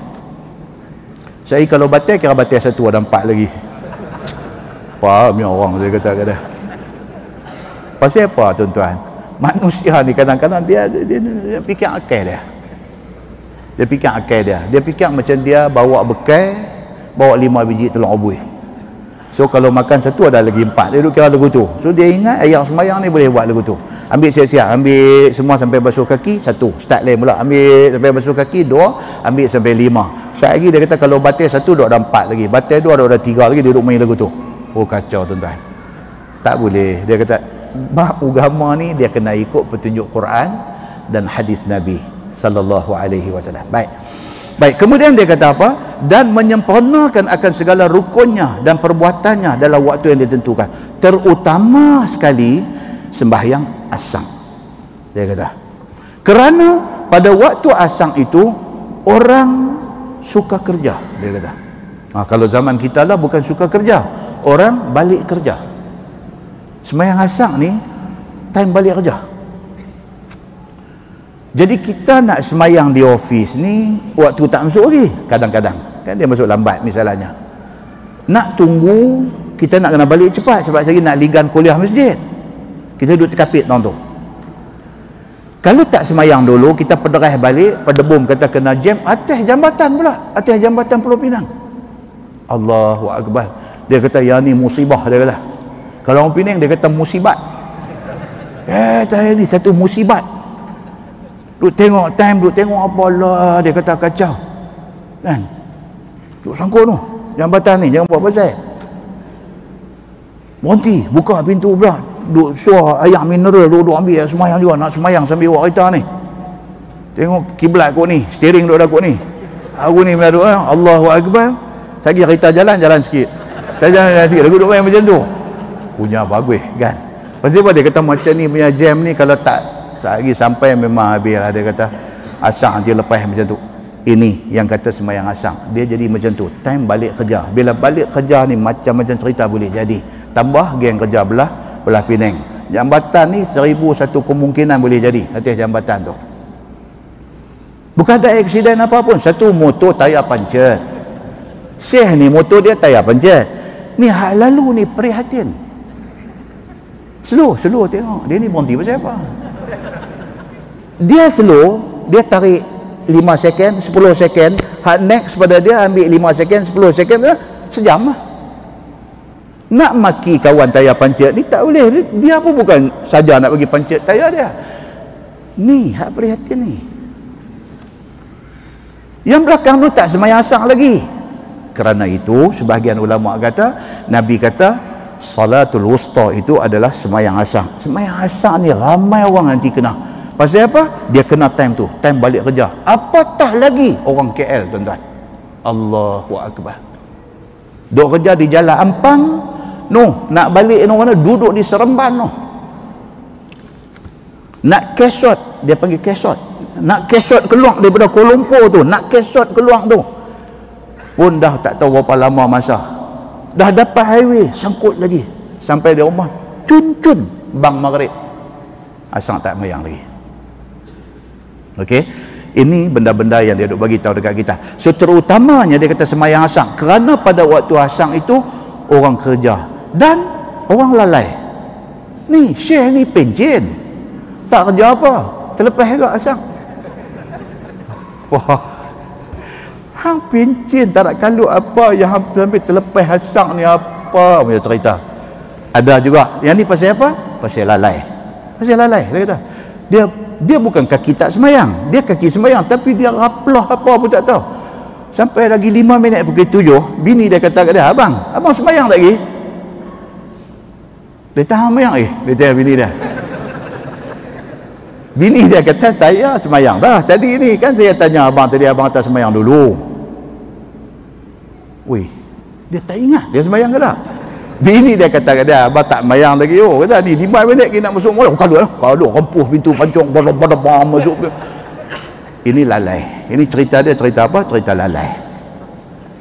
Saya kalau batal, kira batal 1, ada 4 lagi. Faham ya orang, saya kata. Pasal apa tuan-tuan? Manusia ni kadang-kadang dia fikir akal dia. Dia fikir akal dia. Dia fikir macam dia bawa bekal, bawa 5 biji telur rebus. So kalau makan 1 ada lagi 4, dia duduk kira lagu tu. So dia ingat ayat sembahyang ni boleh buat lagu tu. Ambil siap-siap, ambil semua sampai basuh kaki 1, start lain pula, ambil sampai basuh kaki 2, ambil sampai 5. Sekali lagi dia kata kalau batal 1 duduk ada 4 lagi, batal 2 ada 3 lagi, dia duduk main lagu tu. Oh kacau tuan-tuan. Tak boleh. Dia kata bab agama ni dia kena ikut petunjuk Quran dan hadis Nabi sallallahu alaihi wasallam. Baik, kemudian dia kata apa? Dan menyempurnakan akan segala rukunnya dan perbuatannya dalam waktu yang ditentukan, terutama sekali sembahyang asang. Dia kata kerana pada waktu asang itu orang suka kerja. Dia kata kalau zaman kita lah bukan suka kerja, orang balik kerja. Sembahyang asang ni time balik kerja. Jadi kita nak sembahyang di office ni waktu tak masuk lagi, kadang-kadang kan dia masuk lambat misalnya. Nak tunggu, kita nak kena balik cepat sebab lagi nak ligan kuliah masjid. Kita duduk terkapit tahun tu. Kalau tak semayang dulu, kita pederah balik, pedebum kata kena jam atas jambatan pula, atas jambatan Pulau Pinang. Allahu Akbar. Dia kata ya ni musibah, dia kata. Kalau orang Penang dia kata musibat. Ni satu musibat. Duk tengok time, duk tengok apa lah, dia kata kacau. Kan? Duk sangkut tu. Jambatan ni jangan buat pasal. Berhenti, buka pintu pula. Duk suar air mineral, duk ambil semayang juga, nak semayang sambil buat kereta ni. Tengok kiblat kot ni, steering duk dah kot ni. Aku ni berdoa, Allahu Akbar. Lagi kereta jalan sikit. Tak jalan sikit, aku duk main macam tu. Punya bagus kan. Pasal apa dia kata macam ni punya jam ni, kalau tak lagi sampai memang habis lah. Dia kata asang nanti lepas macam tu. Ini yang kata semayang asang, dia jadi macam tu. Time balik kerja, bila balik kerja ni macam-macam cerita boleh jadi. Tambah geng kerja belah Penang. Jambatan ni 1001 kemungkinan boleh jadi atas jambatan tu. Bukan ada aksiden apa pun. Satu motor tayar pancet. Syekh ni motor dia tayar pancet. Ni hak lalu ni prihatin. Slow tengok. Dia ni berhenti pasal apa? Dia slow, dia tarik 5 second, 10 second. Hak next pada dia ambil 5 second, 10 second, sejam lah. Nak maki kawan tayar pancet ni tak boleh. Dia pun bukan saja nak bagi pancet tayar dia. Ni hak prihatin ni. Yang belakang tu tak semayang asang lagi. Kerana itu sebahagian ulama kata, Nabi kata salatul wusta itu adalah semayang asang. Semayang asang ni ramai orang nanti kena. Pasal apa? Dia kena time tu, time balik kerja. Apatah lagi orang KL, tuan-tuan. Allahu Akbar. Duk kerja di Jalan Ampang, nak balik mana, duduk di Seremban nak kesot, dia panggil kesot, nak kesot keluar daripada Kuala Lumpur tu, nak kesot keluar tu pun dah tak tahu berapa lama masa. Dah dapat highway, sangkut lagi sampai di rumah, cun bang maghrib, asang tak mayang lagi. Okey, ini benda-benda yang dia duk bagi tahu dekat kita. So terutamanya dia kata semayang asang, kerana pada waktu asang itu orang kerja dan orang lalai. Ni Syekh ni pencen, tak kerja apa, terlepas juga asang. Wah, hang pencen tak nak kalut apa yang sampai terlepas asang ni, apa punya cerita. Ada juga yang ni pasal apa? Pasal lalai. Pasal lalai dia kata. Dia bukan kaki tak semayang, dia kaki semayang tapi dia raplah apa pun tak tahu. Sampai lagi 5 minit pukul 7, bini dia kata kat dia, abang semayang tak lagi? Dia tahan semayang dia tanya bini dia. Bini dia kata, saya semayang dah tadi ni, kan saya tanya abang tadi, abang tak semayang dulu. Weh, dia tak ingat dia semayang ke tak? Bini dia kata kat dia, abang tak semayang lagi. Kata ni 5 minit lagi nak masuk mola. Kalau rempuh pintu pancung bada-bada masuk. Ini lalai. Ini cerita dia, cerita apa? Cerita lalai.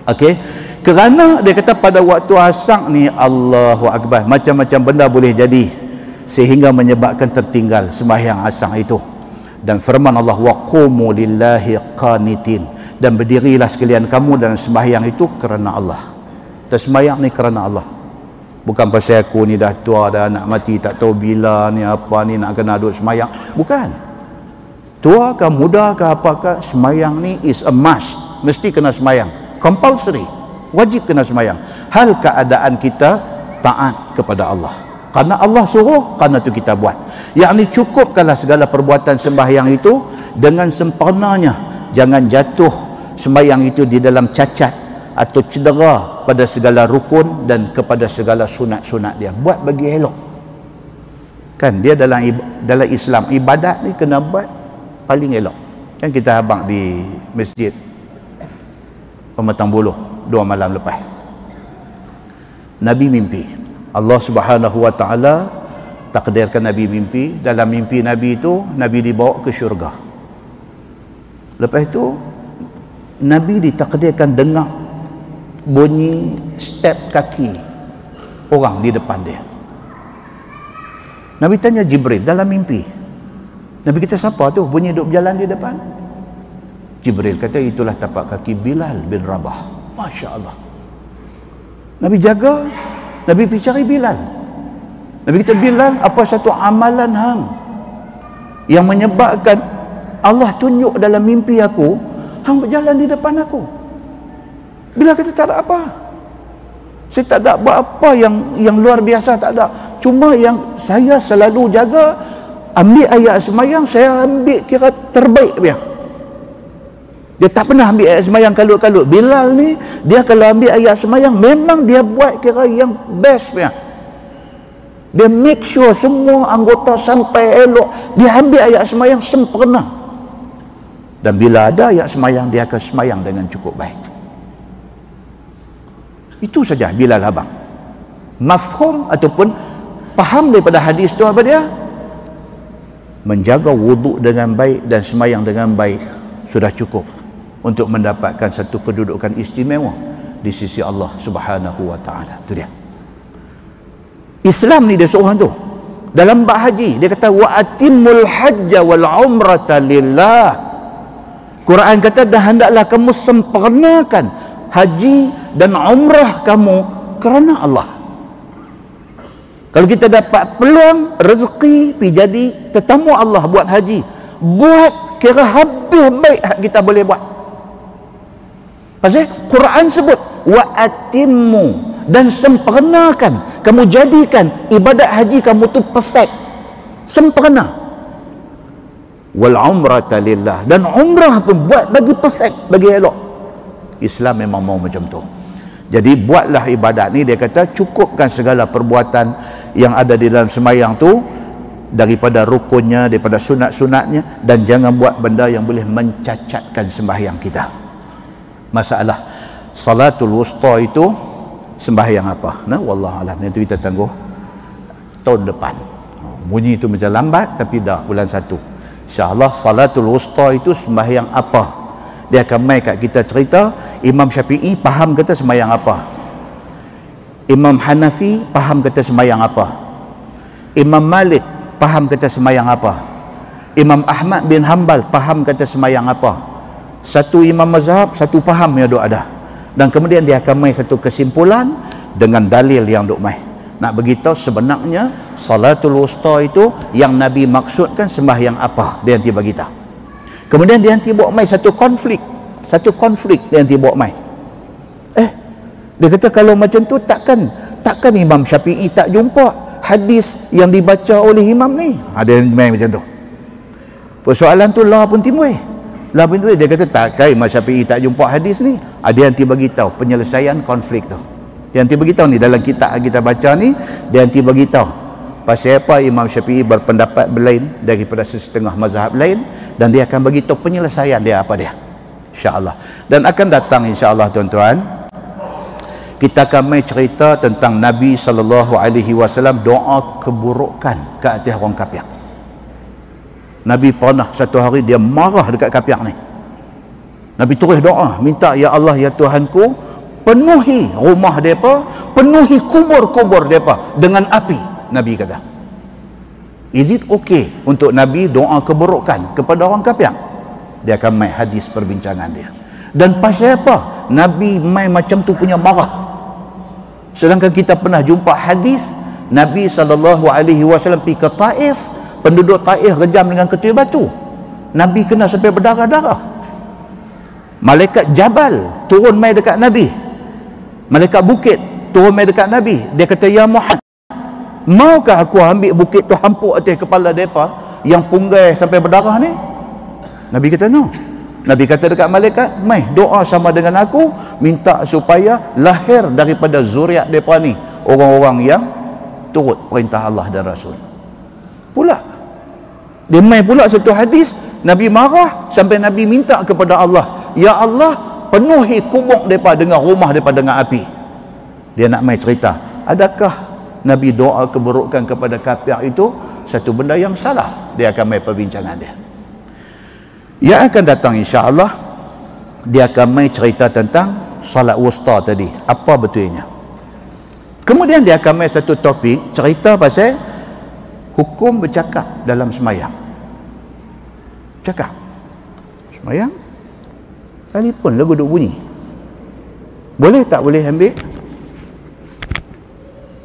Okey. Kerana dia kata pada waktu asang ni, Allahu Akbar, macam-macam benda boleh jadi sehingga menyebabkan tertinggal sembahyang asang itu. Dan firman Allah, wa qumu lillahi qanitin, dan berdirilah sekalian kamu dalam sembahyang itu kerana Allah. Sembahyang ni kerana Allah. Bukan pasal aku ni dah tua, dah nak mati, tak tahu bila ni apa ni nak kena duduk sembahyang. Bukan. Tua ke muda ke apakah, sembahyang ni is a must. Mesti kena sembahyang. Compulsory. Wajib kena sembahyang. Hal keadaan kita taat kepada Allah. Karena Allah suruh, karena tu kita buat. Yang ni cukupkanlah segala perbuatan sembahyang itu dengan sempurnanya. Jangan jatuh sembahyang itu di dalam cacat atau cedera pada segala rukun dan kepada segala sunat-sunat dia. Buat bagi elok. Kan dia dalam Islam, ibadat ni kena buat paling elok. Kan kita abang di masjid Pematang Buluh 2 malam lepas, Nabi mimpi. Allah Subhanahu wa taala takdirkan Nabi mimpi. Dalam mimpi Nabi itu, Nabi dibawa ke syurga. Lepas itu Nabi ditakdirkan dengar bunyi step kaki orang di depan dia. Nabi tanya Jibril dalam mimpi. Nabi kata, siapa tu bunyi duk berjalan di depan? Jibril kata, itulah tapak kaki Bilal bin Rabah. Masya Allah. Nabi jaga, Nabi pergi cari Bilal. Nabi kata, Bilal, apa satu amalan hang yang menyebabkan Allah tunjuk dalam mimpi aku, hang berjalan di depan aku? Bilal kata, tak ada apa. Saya tak ada buat apa yang luar biasa, tak ada. Cuma yang saya selalu jaga, ambil ayat semayang, saya ambil kira terbaik dia. Dia tak pernah ambil ayat semayang kalut-kalut. Bilal ni, dia kalau ambil ayat semayang, memang dia buat kira yang best dia. Dia make sure semua anggota sampai elok. Dia ambil ayat semayang sempurna. Dan bila ada ayat semayang, dia akan semayang dengan cukup baik. Itu saja Bilal abang. Mafhum ataupun faham daripada hadis tu apa dia? Menjaga wuduk dengan baik dan semayang dengan baik sudah cukup untuk mendapatkan satu kedudukan istimewa di sisi Allah Subhanahu wa taala. Itu dia. Islam ni dia seorang tu. Dalam bab haji dia kata wa atimul hajja wal umrata lillah. Quran kata dah hendaklah kamu sempurnakan haji dan umrah kamu kerana Allah. Kalau kita dapat peluang rezeki pergi jadi tetamu Allah buat haji, buat kira habis baik kita boleh buat. Pasal Quran sebut wa atimmu, dan sempurnakan, kamu jadikan ibadat haji kamu tu perfect, sempurna. Wal umrata lillah, dan umrah pun buat bagi perfect, bagi elok. Islam memang mau macam tu. Jadi buatlah ibadat ni, dia kata cukupkan segala perbuatan yang ada di dalam semayang tu daripada rukunnya, daripada sunat-sunatnya, dan jangan buat benda yang boleh mencacatkan sembahyang kita. Masalah salatul wusta itu sembahyang apa? Nah, wallahu alam, itu kita tangguh tahun depan. Bunyi itu macam lambat tapi dah bulan 1. InsyaAllah salatul wusta itu sembahyang apa? Dia akan mai kat kita cerita. Imam Syafi'i faham kata sembahyang apa, Imam Hanafi faham kata sembahyang apa, Imam Malik faham kata sembahyang apa, Imam Ahmad bin Hanbal faham kata sembahyang apa. Satu imam mazhab, satu faham yang duk ada. Dan kemudian dia akan mai satu kesimpulan dengan dalil yang duk mai. Nak beritahu sebenarnya salatul wusta itu yang Nabi maksudkan sembahyang apa, dia nanti beritahu. Kemudian dia nanti bawa mai satu konflik dia nanti bawa mai. Dia kata kalau macam tu takkan Imam Syafi'i tak jumpa hadis yang dibaca oleh imam ni. Ada yang main macam tu. Persoalan tu lah pun timbul. Dia kata takkan Imam Syafi'i tak jumpa hadis ni. Dia nanti bagi tahu penyelesaian konflik tu. Dia nanti bagi tahu ni dalam kitab kita baca ni, dia nanti bagi tahu pasal apa Imam Syafi'i berpendapat berlain daripada setengah mazhab lain, dan dia akan bagi tahu penyelesaian dia apa dia. InsyaAllah. Dan akan datang insyaAllah tuan-tuan, kita akan mai cerita tentang Nabi SAW doa keburukan ke atas orang kafir. Nabi pernah satu hari dia marah dekat kafir ni. Nabi terus doa, minta, ya Allah ya Tuhanku, penuhi rumah mereka, penuhi kubur-kubur mereka dengan api. Nabi kata, is it okay untuk Nabi doa keburukan kepada orang kafir? Dia akan mai hadis perbincangan dia. Dan pasal apa Nabi mai macam tu punya marah? Sedangkan kita pernah jumpa hadis Nabi SAW pergi ke Taif, penduduk Taif rejam dengan ketua batu. Nabi kena sampai berdarah-darah. Malaikat Jabal turun mai dekat Nabi, malaikat bukit turun mai dekat Nabi. Dia kata, ya Muhammad, maukah aku ambil bukit tu hampuk atas kepala mereka yang punggai sampai berdarah ni? Nabi kata no. Nabi kata dekat malaikat, mai doa sama dengan aku, minta supaya lahir daripada zuriat mereka ni orang-orang yang turut perintah Allah dan Rasul. Pula dia mai pula satu hadis, Nabi marah sampai Nabi minta kepada Allah, ya Allah, penuhi kubur mereka dengan rumah mereka dengan api. Dia nak mai cerita, adakah Nabi doa keburukan kepada kafir itu satu benda yang salah? Dia akan mai perbincangan dia. Yang akan datang insya-Allah, dia akan mai cerita tentang salat wusta tadi, apa betulnya. Kemudian dia akan mai satu topik cerita pasal hukum bercakap dalam semayang. Cakap semayang, telefon lagu duk bunyi, boleh tak boleh ambil?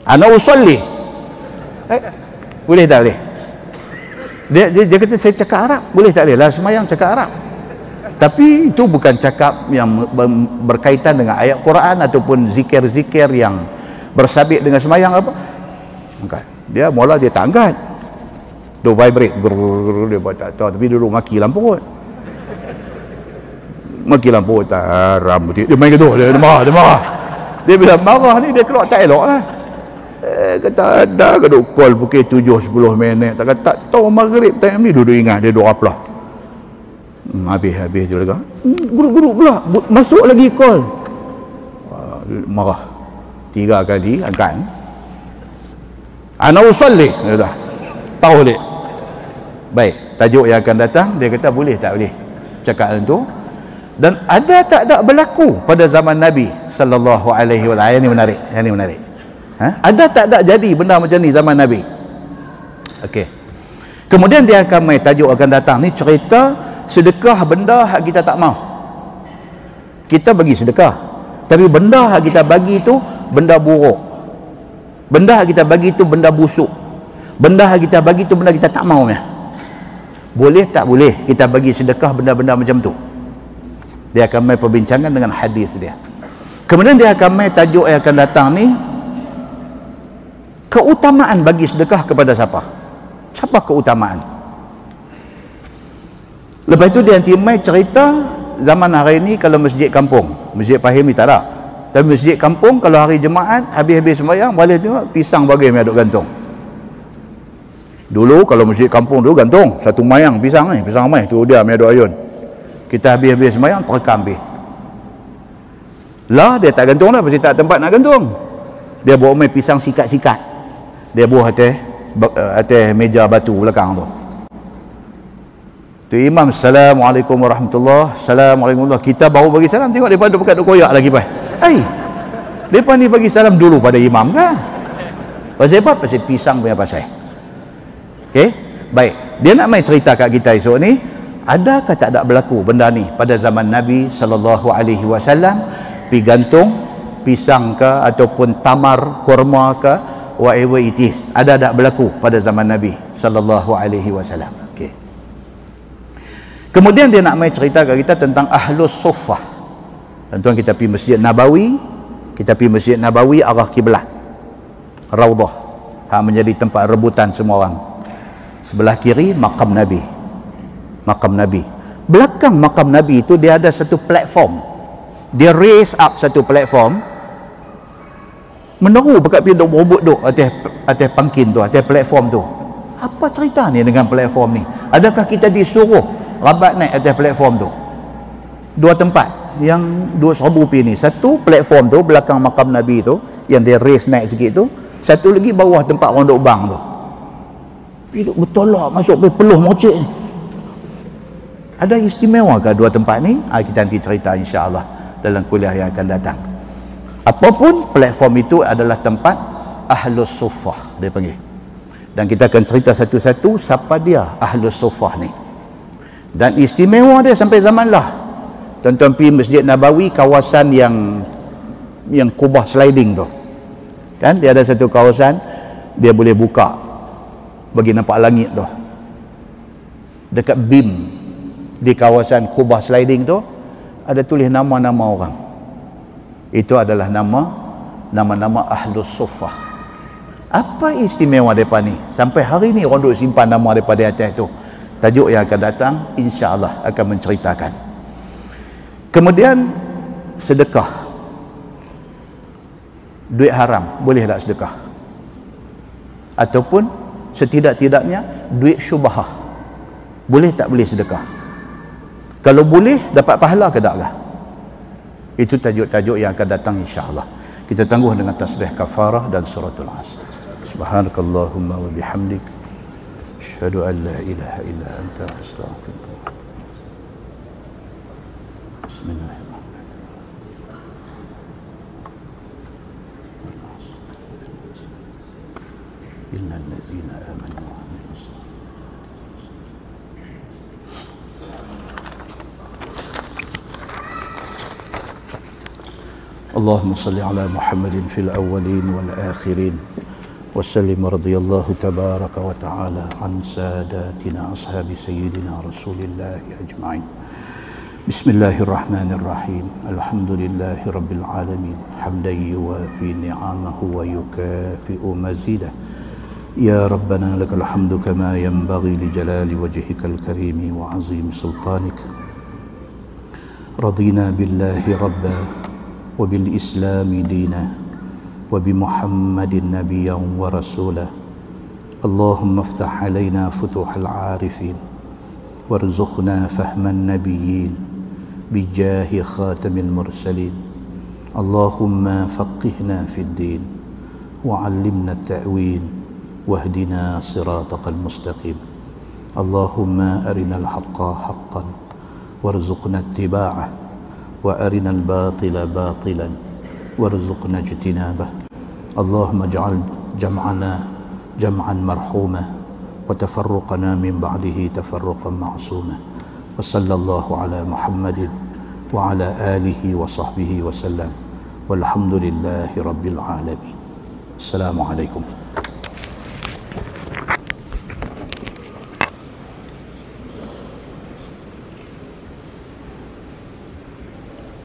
ana usalli. Boleh tak boleh? Dia kata saya cakap Arab. Boleh tak boleh? Lah semayang cakap Arab. Tapi itu bukan cakap yang berkaitan dengan ayat Quran ataupun zikir-zikir yang bersabit dengan semayang apa. Angkat. Dia mula dia tak angkat. Dia vibrate. Dia buat tak tahu. Tapi duduk maki lampu. Maki lampu tak haram. Dia main gitu. Dia marah. Dia bila marah ni dia keluar tak elok lah. Kata ada ke duk call pukul 7-10 minit. Tak tahu maghrib time ni duduk ingat dia doa pula. Habis tu lagi. Guru pula masuk lagi call. Marah 3 kali angkat. Ana usalli. Dah. Tahu dia. Baik, tajuk yang akan datang dia kata boleh tak boleh cakap tu. Dan ada tak ada berlaku pada zaman Nabi sallallahu alaihi wasallam. Yang ni menarik. Ada tak ada jadi benda macam ni zaman Nabi? Okey. Kemudian dia akan mai tajuk akan datang ni cerita sedekah benda hak kita tak mau. Kita bagi sedekah, tapi benda hak kita bagi tu benda buruk. Benda hak kita bagi tu benda busuk. Benda hak kita bagi tu benda kita tak mau ya. Boleh tak boleh kita bagi sedekah benda-benda macam tu? Dia akan mai perbincangan dengan hadis dia. Kemudian dia akan mai tajuk yang akan datang ni keutamaan bagi sedekah kepada siapa? Siapa keutamaan? Lepas tu dia nanti mai cerita zaman hari ni kalau masjid kampung, masjid Pahim ni tak ada. Tapi masjid kampung kalau hari Jumaat habis-habis sembahyang boleh tengok pisang bagi mai duk gantung. Dulu kalau masjid kampung dulu gantung satu mayang pisang ni, pisang mai tu dia mai duk ayun. Kita habis-habis sembahyang terekam habis. Lah dia tak gantung dah pasal tak tempat nak gantung. Dia bawa mai pisang sikat-sikat. Dia buah atas meja batu belakang tu. Tu imam assalamualaikum warahmatullahi assalamualaikum warahmatullahi. Kita baru bagi salam tengok depa duk pekat duk koyak lagi pai. Depa ni bagi salam dulu pada imam kan. Pasal apa? Pasal pisang punya pasal. Okey? Baik. Dia nak main cerita kat kita esok ni, adakah tak ada berlaku benda ni pada zaman Nabi sallallahu alaihi wasallam, pi gantung pisang ke ataupun tamar kurma ke whatever it is, ada tak berlaku pada zaman Nabi sallallahu alaihi wasallam. Okey. Kemudian dia nak mai cerita kat kita tentang Ahlus Suffah. Tuan kita pergi Masjid Nabawi, kita pergi Masjid Nabawi arah kiblat. Raudhah, hak menjadi tempat rebutan semua orang. Sebelah kiri makam Nabi. Makam Nabi. Belakang makam Nabi itu dia ada satu platform. Dia raise up satu platform. Meneru pakat pergi duk berebut duk atas pangkin tu, atas platform tu. Apa cerita ni dengan platform ni? Adakah kita disuruh rabat naik atas platform tu? Dua tempat yang 2,000 rupiah ni. Satu platform tu belakang makam Nabi tu yang dia raise naik sikit tu. Satu lagi bawah tempat orang duk bang tu. Pergi duk bertolak masuk pergi peluh mocek ni. Ada istimewa ke dua tempat ni? Kita nanti cerita insya-Allah dalam kuliah yang akan datang. Apapun platform itu adalah tempat Ahlus Suffah dia panggil. Dan kita akan cerita satu-satu siapa dia Ahlus Suffah ni. Dan istimewa dia sampai zaman lah. Tuan-tuan pergi Masjid Nabawi, kawasan yang kubah sliding tu. Kan dia ada satu kawasan dia boleh buka bagi nampak langit tu. Dekat beam di kawasan kubah sliding tu ada tulis nama-nama orang. Itu adalah nama-nama Ahlus Suffah. Apa istimewa mereka ni? Sampai hari ni orang duk simpan nama daripada atas tu. Tajuk yang akan datang insya-Allah akan menceritakan. Kemudian sedekah. Duit haram boleh tak sedekah? Ataupun setidak-tidaknya duit syubhah. Boleh tak boleh sedekah? Kalau boleh dapat pahala ke tak lah? Itu tajuk-tajuk yang akan datang insya-Allah. Kita tangguh dengan tasbih kafarah dan suratul Asr. Subhanakallahumma wa bihamdik asyhadu an la ilaha illa anta astaghfiruka. Bismillahirrahmanirrahim. Innal ladzina amanu wa amilus اللهم صل على محمد في الأولين والآخرين وسلم رضي الله تبارك وتعالى عن ساداتنا أصحاب سيدنا رسول الله أجمعين. بسم الله الرحمن الرحيم. الحمد لله رب العالمين حمدا يوافي نعمه ويكافئ مزيده. يا ربنا لك الحمد كما ينبغي لجلال وجهك الكريم وعظيم سلطانك. رضينا بالله ربا وبالإسلام دينا وبمحمد نبيا ورسولا. اللهم افتح علينا فتوح العارفين وارزقنا فهم النبيين بجاه خاتم المرسلين. اللهم فقهنا في الدين وعلمنا التأويل واهدنا صراطك المستقيم. اللهم أرنا الحق حقا وارزقنا اتباعه وأرنا الباطل باطلا وارزقنا اجتنابه. اللهم اجعل جمعنا جمعا مرحوما وتفرقنا من بعده تفرقا معصوما. وصلى الله على محمد وعلى آله وصحبه وسلم والحمد لله رب العالمين. السلام عليكم.